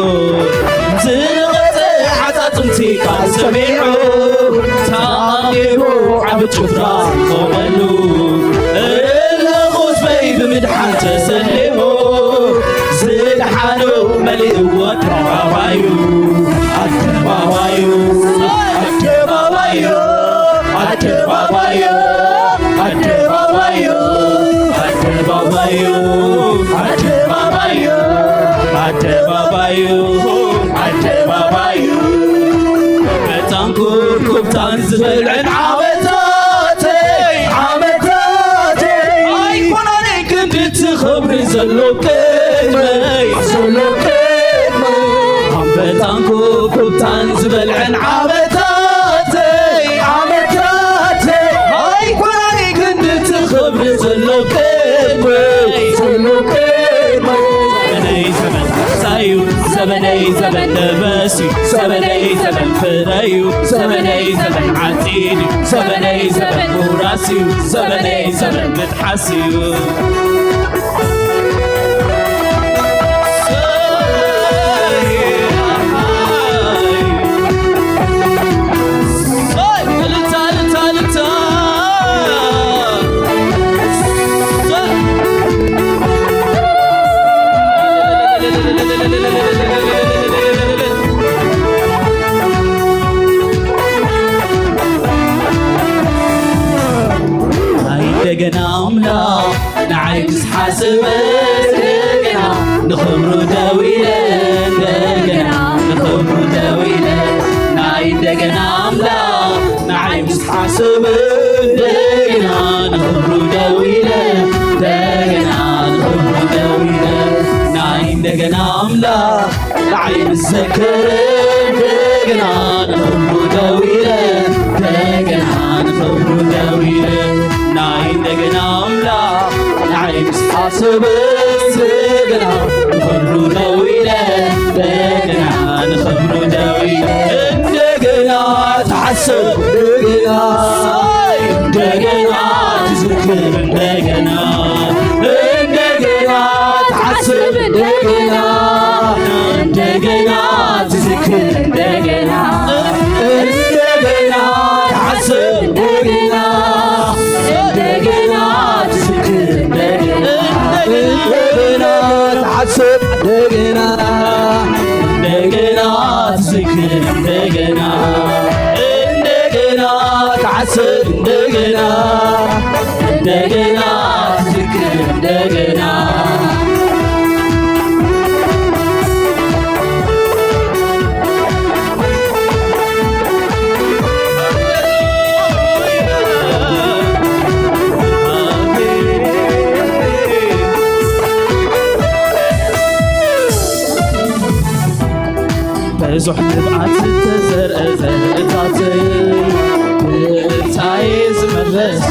زنغت عطاتمتي قال سميعو تاقيبو عبد شفرا قوملو الغوز بي بمدحان تسلمو زدحانو ملئو أدربايو أدربايو أدربايو أدربايو أدربايو أدربايو أدربايو أدربايو أدربايو بتنكر كبتان زبلعن عبتاتي عبتاتي أيكون عليك انت تخبري زلو كدمي زلو كدمي عم بتنكر كبتان زبلعن عبتاتي عبتاتي أيكون عليك انت تخبري زلو كدمي زلو كدمي زمني زمن نباسي زمني زمن فريو زمني زمن عتيدي زمني زمن مراسي زمني زمن متحسيو دقنا أملاق نعيش حاسبت دقنا نخمرو داويلة دقنا نخمرو داويلة نعيد دقنا أملاق نعيش حاسبت دقنا نخمرو داويلة دقنا نخمرو داويلة نعيد دقنا أملاق نعيد الذكر دقنا نخمرو داويلة دقنا نخمرو داويلة نعيد دقنا أملاق نعيد حاسب الزقنا نخبرو داويلة دقنا نخبرو داويلة دقنا تحسب دقنا دقنا تذكر دقنا دقنا تحسب دقنا دقنا تذكر دقنا دقنا تحسب دقنا دقنا تذكر دقنا دقنا تحسب دقنا دقنا تذكر دقنا دقنا تحسب دقنا دقنا تذكر دقنا بزح نبعت تزرق زرقاتي بتعيز ملس